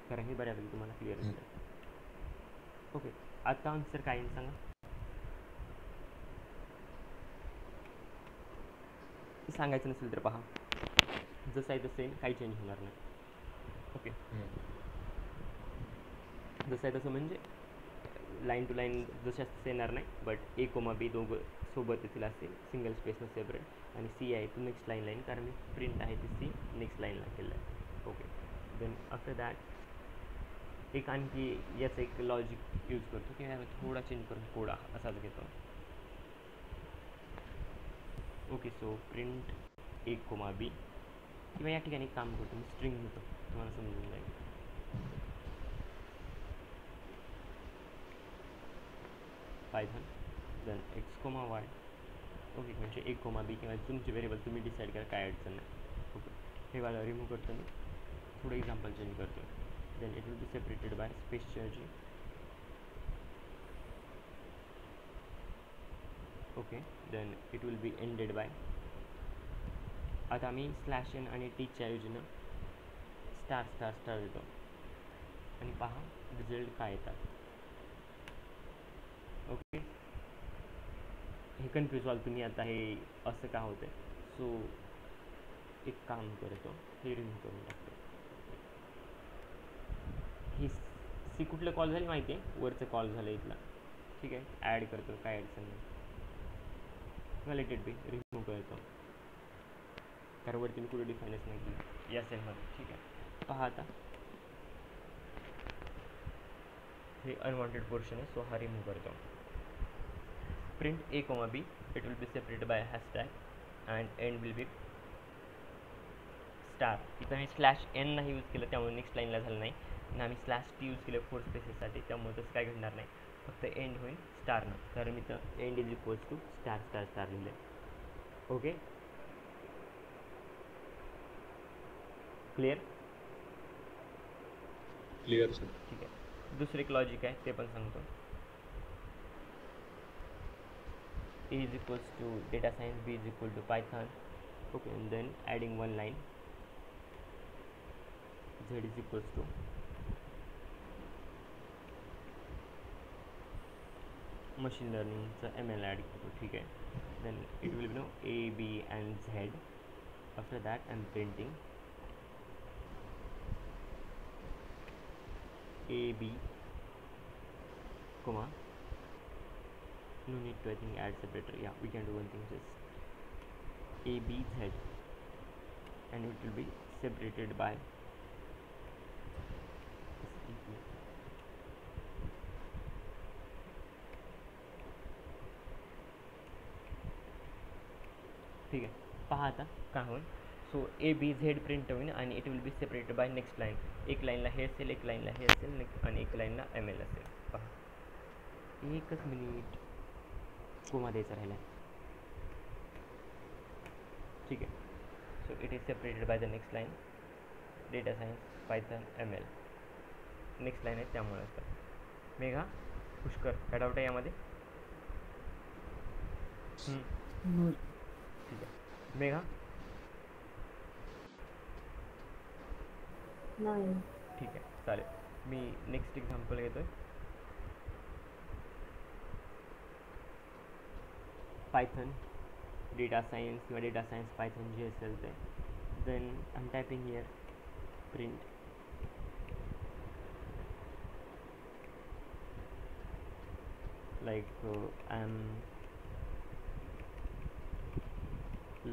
कारण हे बऱ्यापैकी तुम्हाला क्लिअर असेल. ओके, आता आन्सर काय येईल सांगा. सांगायचं नसेल तर पहा, जसं आहे तसं काही चेंज होणार नाही. ओके, जसं आहे तसं म्हणजे लाईन टू लाईन जसं तसं येणार नाही. बट A, B दोघं सोबत येथील असेल, सिंगल स्पेसनं सेपरेट. आणि C आहे तो नेक्स्ट लाईन, कारण मी प्रिंट आहे ते C नेक्स्ट लाईनला केलं आहे. ओके, देन आफ्टर दॅट एक आणखी याचं एक लॉजिक यूज करतो की थोडा चेंज करून कोड असाच घेतो. Okay, so print A, B किंवा या ठिकाणी काम करतो मी स्ट्रिंग घेतो, तुम्हाला समजून जाईल. Python then X, Y. Okay, म्हणजे A, B किंवा तुमचे व्हेरिएबल तुम्ही डिसाईड करा, काय अडचण नाही. ओके, हे वाला रिमूव्ह करतो मी, थोडं एक्झाम्पल चेंज करतो. Then it will be separated by स्पेसची ऐवजी. Okay, then it will be ended by. आता मी /n आणि टीच्या ऐवजीनं स्टार देतो आणि पहा रिझल्ट काय येतात. ओके, हे कन्फ्यूज व्हाल तुम्ही आता हे असं का होतं. सो एक काम करतो, हे रिमूव्ह करून टाकतो. ही सी कुठलं कॉल झाली माहिती आहे, वरचं कॉल झालं इथला. ठीक आहे, ॲड करतो, काय अडचण नाही. किंवा लेट इट बी, रिमूव्ह करतो, कारण वरती मी कुठे डिफाईनच नाही केलं या सेलमध्ये. ठीक आहे, पहा आता हे अनवॉन्टेड पोर्शन आहे, सो हा रिमूव्ह करतो. Print A, B, it will be separated by a hashtag and end will be star. इथं मी /n नाही यूज केलं, त्यामुळे नेक्स्ट लाईनला झालं नाही. आणि आम्ही /t यूज केलं 4 स्पेसेससाठी, त्यामुळे तसं काय घडणार नाही. फक्त एंड होईल स्टारनं, कारण मी तर end is equals to star लिहिलं आहे. Okay, clear sir. ठीक आहे, दुसरं एक लॉजिक आहे ते पण सांगतो. A is equals to data science, B is equal to Python. Okay, and then adding one line, Z is equals to machine learning, so ML add करो. ठीक है, then it will be no A, B and Z. After that I'm printing A, B, comma, no need to I think add separator. Yeah, we can do one thing, just A, B, Z, and it will be separated by ठीक आहे, पहा आता काय होईल. So A, B, Z print होईल आणि it will be separated bye next line. एक लाईनला हे असेल, एक लाईनला हे असेल, आणि एक लाईनला ML असेल. पहा, एकच मिनिट कोमा द्यायचा राहिला. ठीक आहे, so it is separated by the next line, data science, Python, ML. Next line आहे त्यामुळे असतं. मेघा, पुष्कर, काय डाऊट आहे यामध्ये? ठीक आहे, मेघा नाही. ठीक आहे, चालेल. मी नेक्स्ट एक्झाम्पल घेतो आहे. पायथन डेटा सायन्स किंवा डेटा सायन्स पायथन जे असेल ते. Then I am typing here print like I am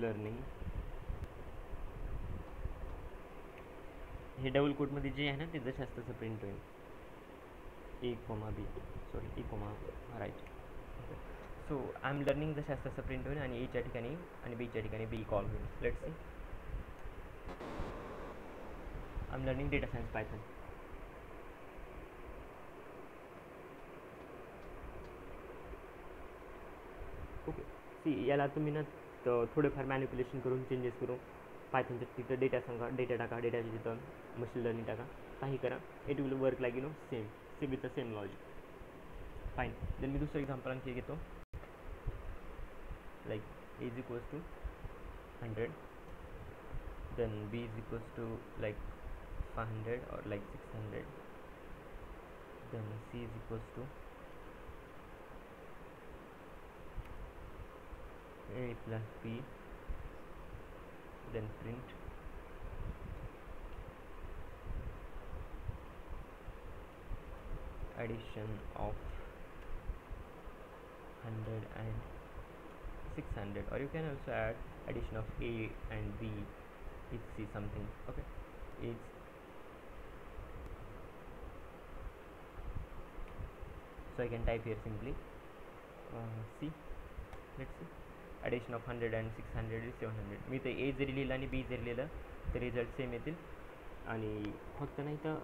learning. हे डबल कोटमध्ये जे आहे ना ते जशाच तसं प्रिंट होईल. A comma B, sorry A comma right. Okay, so I am learning जशाच तसं प्रिंट होईल आणि एच्या ठिकाणी आणि बीच्या ठिकाणी बी कॉल होईल. Let's see. I am learning data science Python. Okay, C याला तुम्ही ना थोडेफार मॅनिप्युलेशन करून चेंजेस करून पायथनच्या तिथं डेटा सांगा, डेटा टाका, डेटाच्या तिथं मशीन लर्निंग टाका, काही करा. It will work like same with the same logic. Fine. Then मी दुसरं एक्झाम्पल आणखी घेतो. Like a is equals to 100, then b is equals to like 500 or like 600, then C is equals to A plus B, then print addition of 100 and 600, or you can also add addition of A and B if C something. Okay, is so I can type here simply C. Let's see, addition of 100 and 600 is 700. मी ते A जरी लिहिलं आणि B जरी लिहिलं तर result same येतील आणि फक्त नाही तर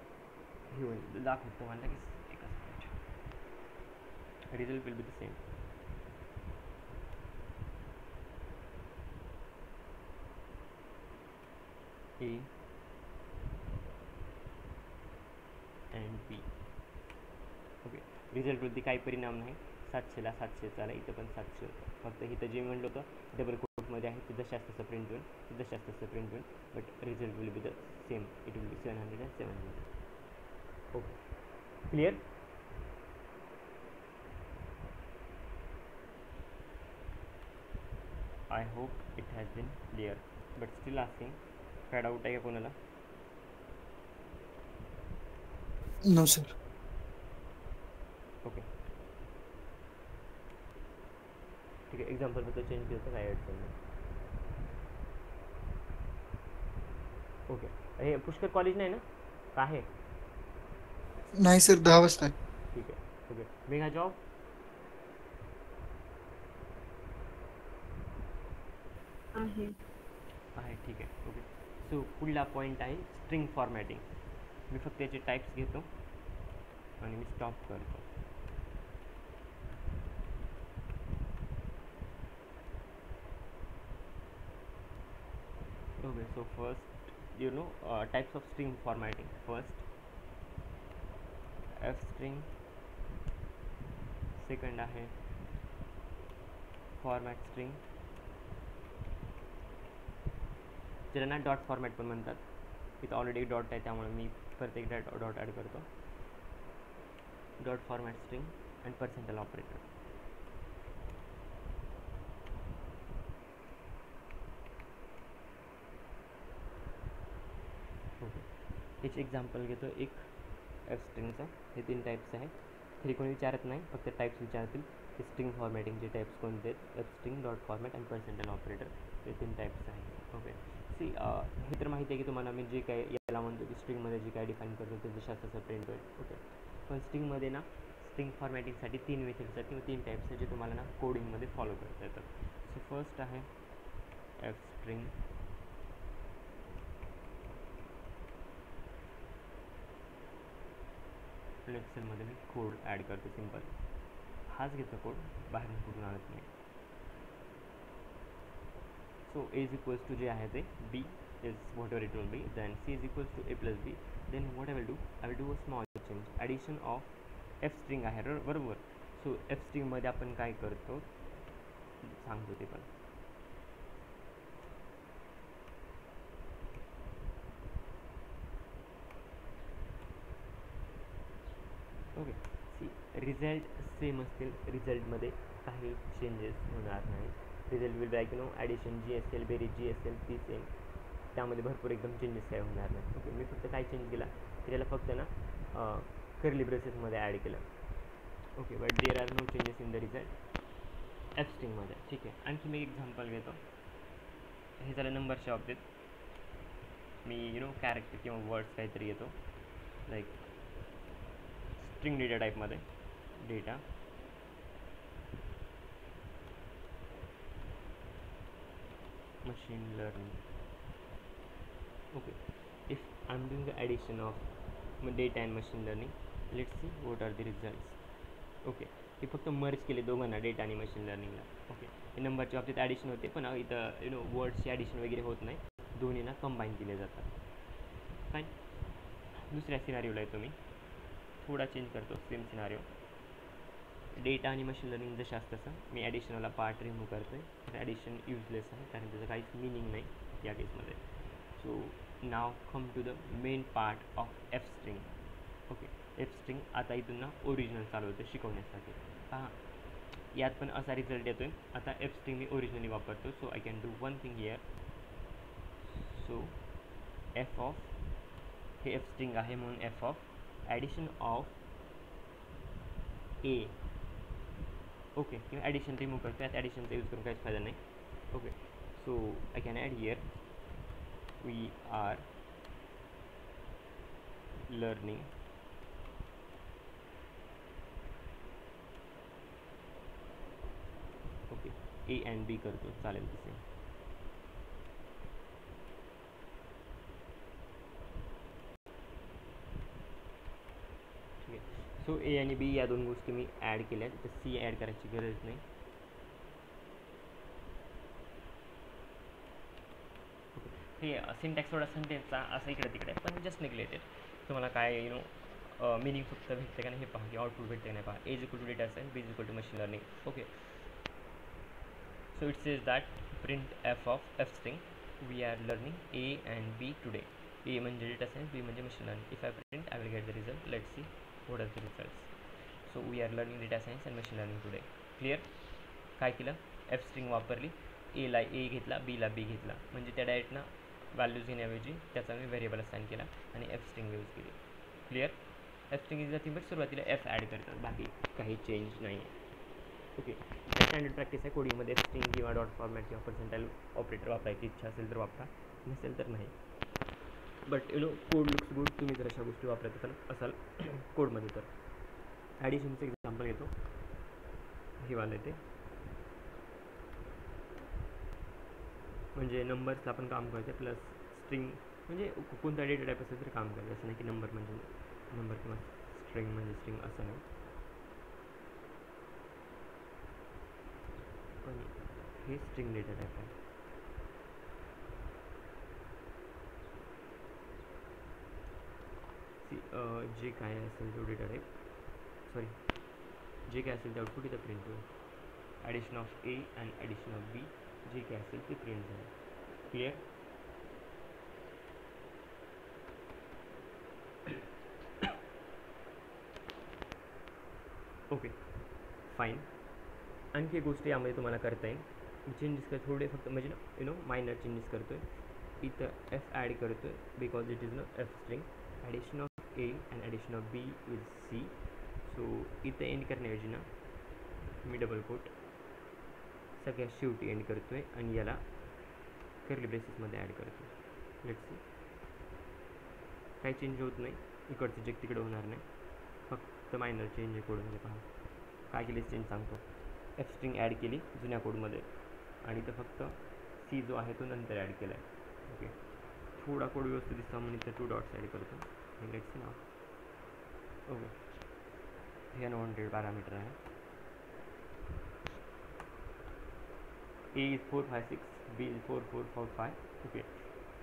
हे होईल दाखवतो मला की एकच minute, result will be the same. A and B. Okay, रिझल्टवरती काही परिणाम नाही. 700ला 700 आला, इथं पण 700 होतं. फक्त इथं जे म्हणलं होतं डबल कोटमध्ये आहे ते जशाच तसं प्रिंट होईल, ते जशाच तसं प्रिंट होईल, but result will be the same. It will be 700 and 700. Okay, clear? I hope it has been clear, but still asking. काय डाऊट आहे का कोणाला? No sir. ओके, ठीक आहे. एक्झाम्पल फक्त चेंज केलं तर काय अडचण नाही. ओके, हे पुष्कर कॉलेज नाही ना का आहे? नाही सर, 10 वाजता आहे. ठीक आहे. ओके, मेगा जॉब आहे. ठीक आहे. ओके, सो पुढला पॉईंट आहे स्ट्रिंग फॉर्मॅटिंग. मी फक्त याचे टाईप्स घेतो आणि मी स्टॉप करतो. Okay, so first you know types of string formatting. First f string, second आहे फॉर्मॅट स्ट्रिंग, ज्याला ना डॉट फॉर्मॅट पण म्हणतात. इथं ऑलरेडी डॉट आहे त्यामुळे मी परत एकदा डॉट ॲड करतो. Dot format string and percentile operator. Okay, याचे एक्झाम्पल घेतो. एक एफ स्ट्रिंगचं, हे 3 टाईप्स आहेत. तरी कोणी विचारत नाही, फक्त टाईप्स विचारतील. हे स्ट्रिंग फॉर्मॅटिंगचे टाईप्स कोणते आहेत? F string, dot format and percentile operator, हे 3 टाईप्स आहेत. ओके, सी हे तर माहिती आहे की तुम्हाला मी जे काय याला म्हणतो की स्ट्रिंगमध्ये जे काय डिफाईन करतो ते जशाच तसं प्रिंट होईल. ओके, पण स्ट्रिंगमध्ये ना स्ट्रिंग फॉर्मॅटिंगसाठी 3 मेथड्स आहेत किंवा 3 टाईप्स आहेत जे तुम्हाला ना कोडिंगमध्ये फॉलो करता येतात. सो फर्स्ट आहे एफ स्ट्रिंग. एक्सेलमध्ये मी कोड ॲड करतो सिम्पल. हाच घेतो कोड, बाहेरून कुठून आणत नाही. So A is equals to जे आहे ते B is whatever it will be, then C is equals to A plus B. Then what I will do a small change, addition of F string आहे बरोबर. So F स्ट्रिंगमध्ये आपण काय करतो सांगतो ते पण. ओके. सी रिझल्ट सेम असतील, रिझल्टमध्ये काही चेंजेस होणार नाही. रिझल्ट विल बॅक ॲडिशन जी असेल, बेरीज जी असेल ती सेम, त्यामध्ये भरपूर एकदम चेंजेस काय होणार नाही. ओके. मी फक्त काय चेंज केला तर याला फक्त ना कर्ली ब्रेसेसमध्ये ॲड केलं. Okay. But there are no changes in the result F स्ट्रिंगमध्ये. ठीक आहे. आणखी मी एक्झाम्पल घेतो. हे झालं नंबरच्या बाबतीत. मी कॅरेक्टर किंवा वर्ड्स काहीतरी येतो, लाईक स्ट्रिंग डेटा टाईपमध्ये data machine learning. Okay, if I'm doing the addition of data and machine learning, let's see what are the results. Okay. हे फक्त मर्ज केले दोघांना, डेटा आणि मशीन लर्निंगला. ओके. हे नंबरच्या बाबतीत ॲडिशन होते, पण इथं वर्ड्सची ॲडिशन वगैरे होत नाही, दोन्हीना कंबाईन केले जातात. फाईन. दुसऱ्या सिनारिओला येतो मी, थोडा चेंज करतो. सेम सिनारिओ, डेटा आणि मशीन लर्निंग जसं असतं तसं मी ॲडिशनला पार्ट रिमूव्ह करतो आहे. तर ॲडिशन युजलेस आहे, कारण त्याचं काहीच मिनिंग नाही या केसमध्ये. So now come to the main part of F string. Okay. F string आता इथून ना ओरिजिनल चालू होतं शिकवण्यासाठी. हां, यात पण असा रिझल्ट येतो आहे. आता एफ स्ट्रिंग मी ओरिजिनली वापरतो, so I can do one thing here. So F of, हे एफ स्ट्रिंग आहे म्हणून F of addition of A. Okay. किंवा ॲडिशन रिमूव्ह करतो, त्यात ॲडिशनचा यूज करून काहीच फायदा नाही. Okay. So I can add here we are learning okay. A and B करतो, चालेल तसे. ठीक आहे. सो ए आणि बी या दोन गोष्टी मी ॲड केल्या, तर सी ॲड करायची गरज नाही. हे सिंटॅक्स थोडा सेंटेन्सचा असं इकडे तिकडे, पण जस्ट निग्लेटेड. तुम्हाला काय मिनिंग फक्त भेटते का नाही हे पहा, की आउटपुट भेटते का नाही पहा. A is equal to data science, B is equal to machine learning. Okay. So it says that print F of F string we are learning A and B today. A म्हणजे data science, B म्हणजे machine learning. If I print I will get the result. Let's see what are the results. So we are learning data science and machine learning today. Clear. काय केलं, F string वापरली, एला ए घेतला, बीला बी घेतला, म्हणजे त्या डायरेक्टना व्हॅल्यूज घेण्याऐवजी त्याचा मी व्हेरिएबल असाइन केला आणि एफ स्ट्रिंग यूज केली. Clear. F string is nothing but सुरुवातीला एफ ॲड करतात, बाकी काही चेंज नाही आहे. ओके. स्टँडर्ड प्रॅक्टिस आहे कोडिंगमध्ये. एफ स्ट्रिंग किंवा डॉट फॉर्मॅट किंवा पर्सेंटाईल ऑपरेटर वापरायची इच्छा असेल तर वापरा, नसेल तर नाही. बट कोड लुक्स गुड, तुम्ही जर अशा गोष्टी वापरत असाल कोडमध्ये तर. ॲडिशनचं एक्झाम्पल घेतो, हे वालं ते, म्हणजे नंबर्सला आपण काम करते प्लस स्ट्रिंग, म्हणजे कोणता डेटा टाईप असेल तर काम करते. असं नाही की नंबर म्हणजे नंबर किंवा स्ट्रिंग म्हणजे स्ट्रिंग असं नाही. पण हे स्ट्रिंग डेटा टाईप आहे. जे काय असेल तो डेटा टाईप, सॉरी जे काय असेल ते आउटपुट इथं प्रिंट होईल. Addition of A and addition of B, जे काय असेल ते प्रिंट झालं. क्लिअर. ओके. फाईन. आणखी एक गोष्ट यामध्ये तुम्हाला करता येईल, चेंजेस थोडे फक्त म्हणजे मायनर चेंजेस करतो आहे. इथं एफ ॲड करतो आहे because it is F string. Addition of A and addition of b is c. So इथं एंड करण्याऐवजी ना मी डबल कोट सगळ्यात शेवटी एंड करतो आहे आणि याला कर्ली ब्रेसेसमध्ये ॲड करतो. Let's see. काही चेंज होत नाही, इकडचं जग तिकडं होणार नाही, फक्त मायनर चेंज आहे कोडमध्ये. पहा काय केले चेंज सांगतो. एफ स्ट्रिंग ॲड केली जुन्या कोडमध्ये आणि इथं फक्त सी जो आहे तो नंतर ॲड केला आहे. ओके. थोडा कोड व्यवस्थित दिसता म्हणून इथं 2 डॉट्स ॲड करतो. Let's see now. ओके. हे अनवॉन्टेड पॅरामीटर आहे. A is 4, 5, 6, B is 4, 4, 4, 5. Okay.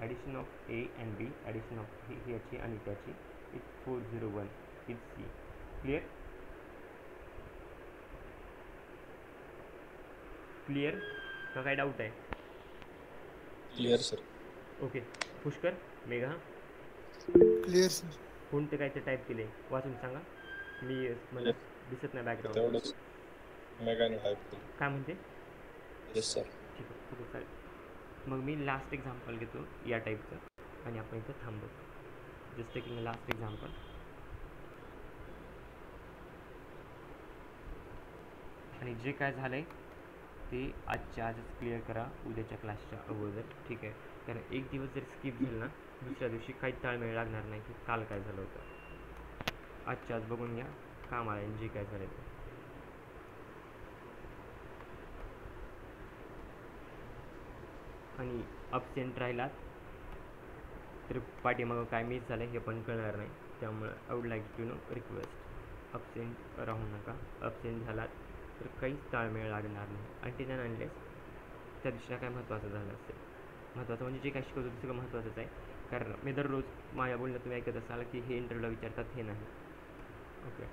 Addition of A and B, addition of ह्याची आणि त्याची is 4, 0, 1 is C. Clear? Clear? का काय डाऊट आहे? Clear sir. Okay. Pushkar, Megha, clear sir. कोणते काय ते टाईप केले वाचून सांगा. मी मला दिसत नाही बॅकग्राऊंड. तेवढंच मेगाने टाईप काय म्हणते? Yes sir. ठीक आहे, ओके चालेल. मग मी लास्ट एक्झाम्पल घेतो या टाईपचं आणि आपण इथं थांबवतो. Just taking last example. आणि जे काय झालं आहे ते आजच्या आजच क्लिअर करा उद्याच्या क्लासच्या अगोदर, ठीक आहे? कारण एक दिवस जर स्किप झालं ना दुसऱ्या दिवशी काही ताळमेळ लागणार नाही की काल काय झालं होतं. आजच्या आज बघून घ्या कामाला आणि जे काय झालं ते. आणि अबसेंट राहिलात तर पाठीमागं काय मिस झालं हे पण कळणार नाही. त्यामुळं I would like to know request, absent राहू नका. अबसेंट झालात तर काहीच ताळमेळ लागणार नाही. आणि ते आणलेस त्या दिवशीला काय महत्त्वाचं झालं असेल. महत्त्वाचं म्हणजे जे काय शिकवतो ते सगळं महत्त्वाचंच आहे. कारण मी दररोज माझ्या बोलण्यात तुम्ही ऐकत असाल की हे इंटरव्ह्यूला विचारतात, हे नाही. ओके,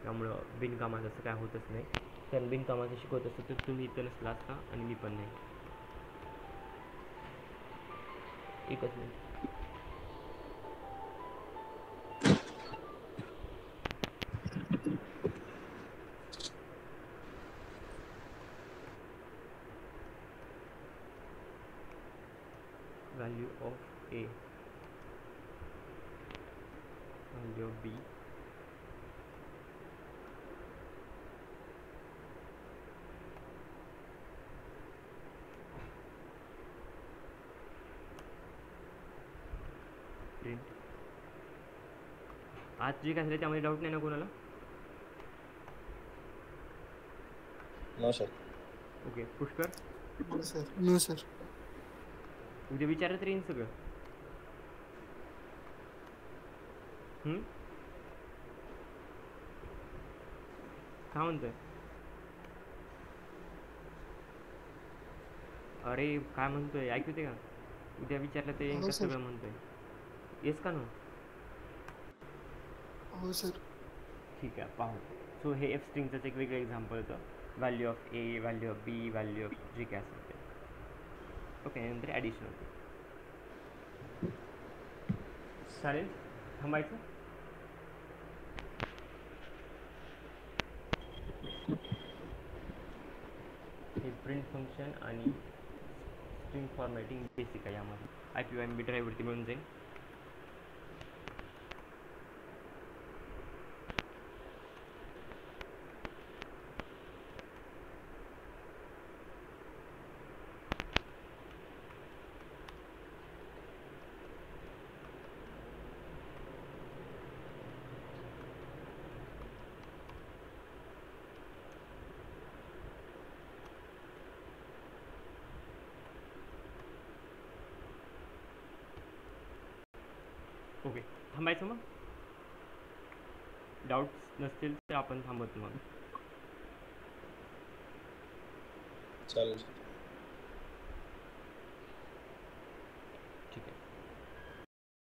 त्यामुळं बिनकामाचं असं काय होतच नाही. कारण बिनकामाचं शिकवत असतं तर तुम्ही इथं नसला असता आणि मी पण नाही. एकच minute. value of A, value of B, print. आज जे काय झालं त्यामध्ये डाऊट नाही ना कोणाला? No sir. Okay, Pushkar no sir. उद्या विचारलं तरी येईन सगळं. काय म्हणतोय? अरे काय म्हणतोय ऐकू येते का? उद्या विचारलं तर येईन हो का सर. सगळं म्हणतोय? येस का ना? हो सर. ठीक आहे, पाहू. सो हे एफ स्ट्रिंगचं एक वेगळं एक्झाम्पल होतं. Value of a, value of b, value of जे काय असेल ते. ओके, नंतर ॲडिशन होते. चालेल, थांबायचं. हे प्रिंट फंक्शन आणि स्ट्रिंग फॉर्मॅटिंग बेसिक आहे यामध्ये. IPYMB ड्राईव्हवरती मिळून जाईल. ओके, थांबायचं मग. डाऊट्स नसतील तर आपण थांबवतो मग. चालेल.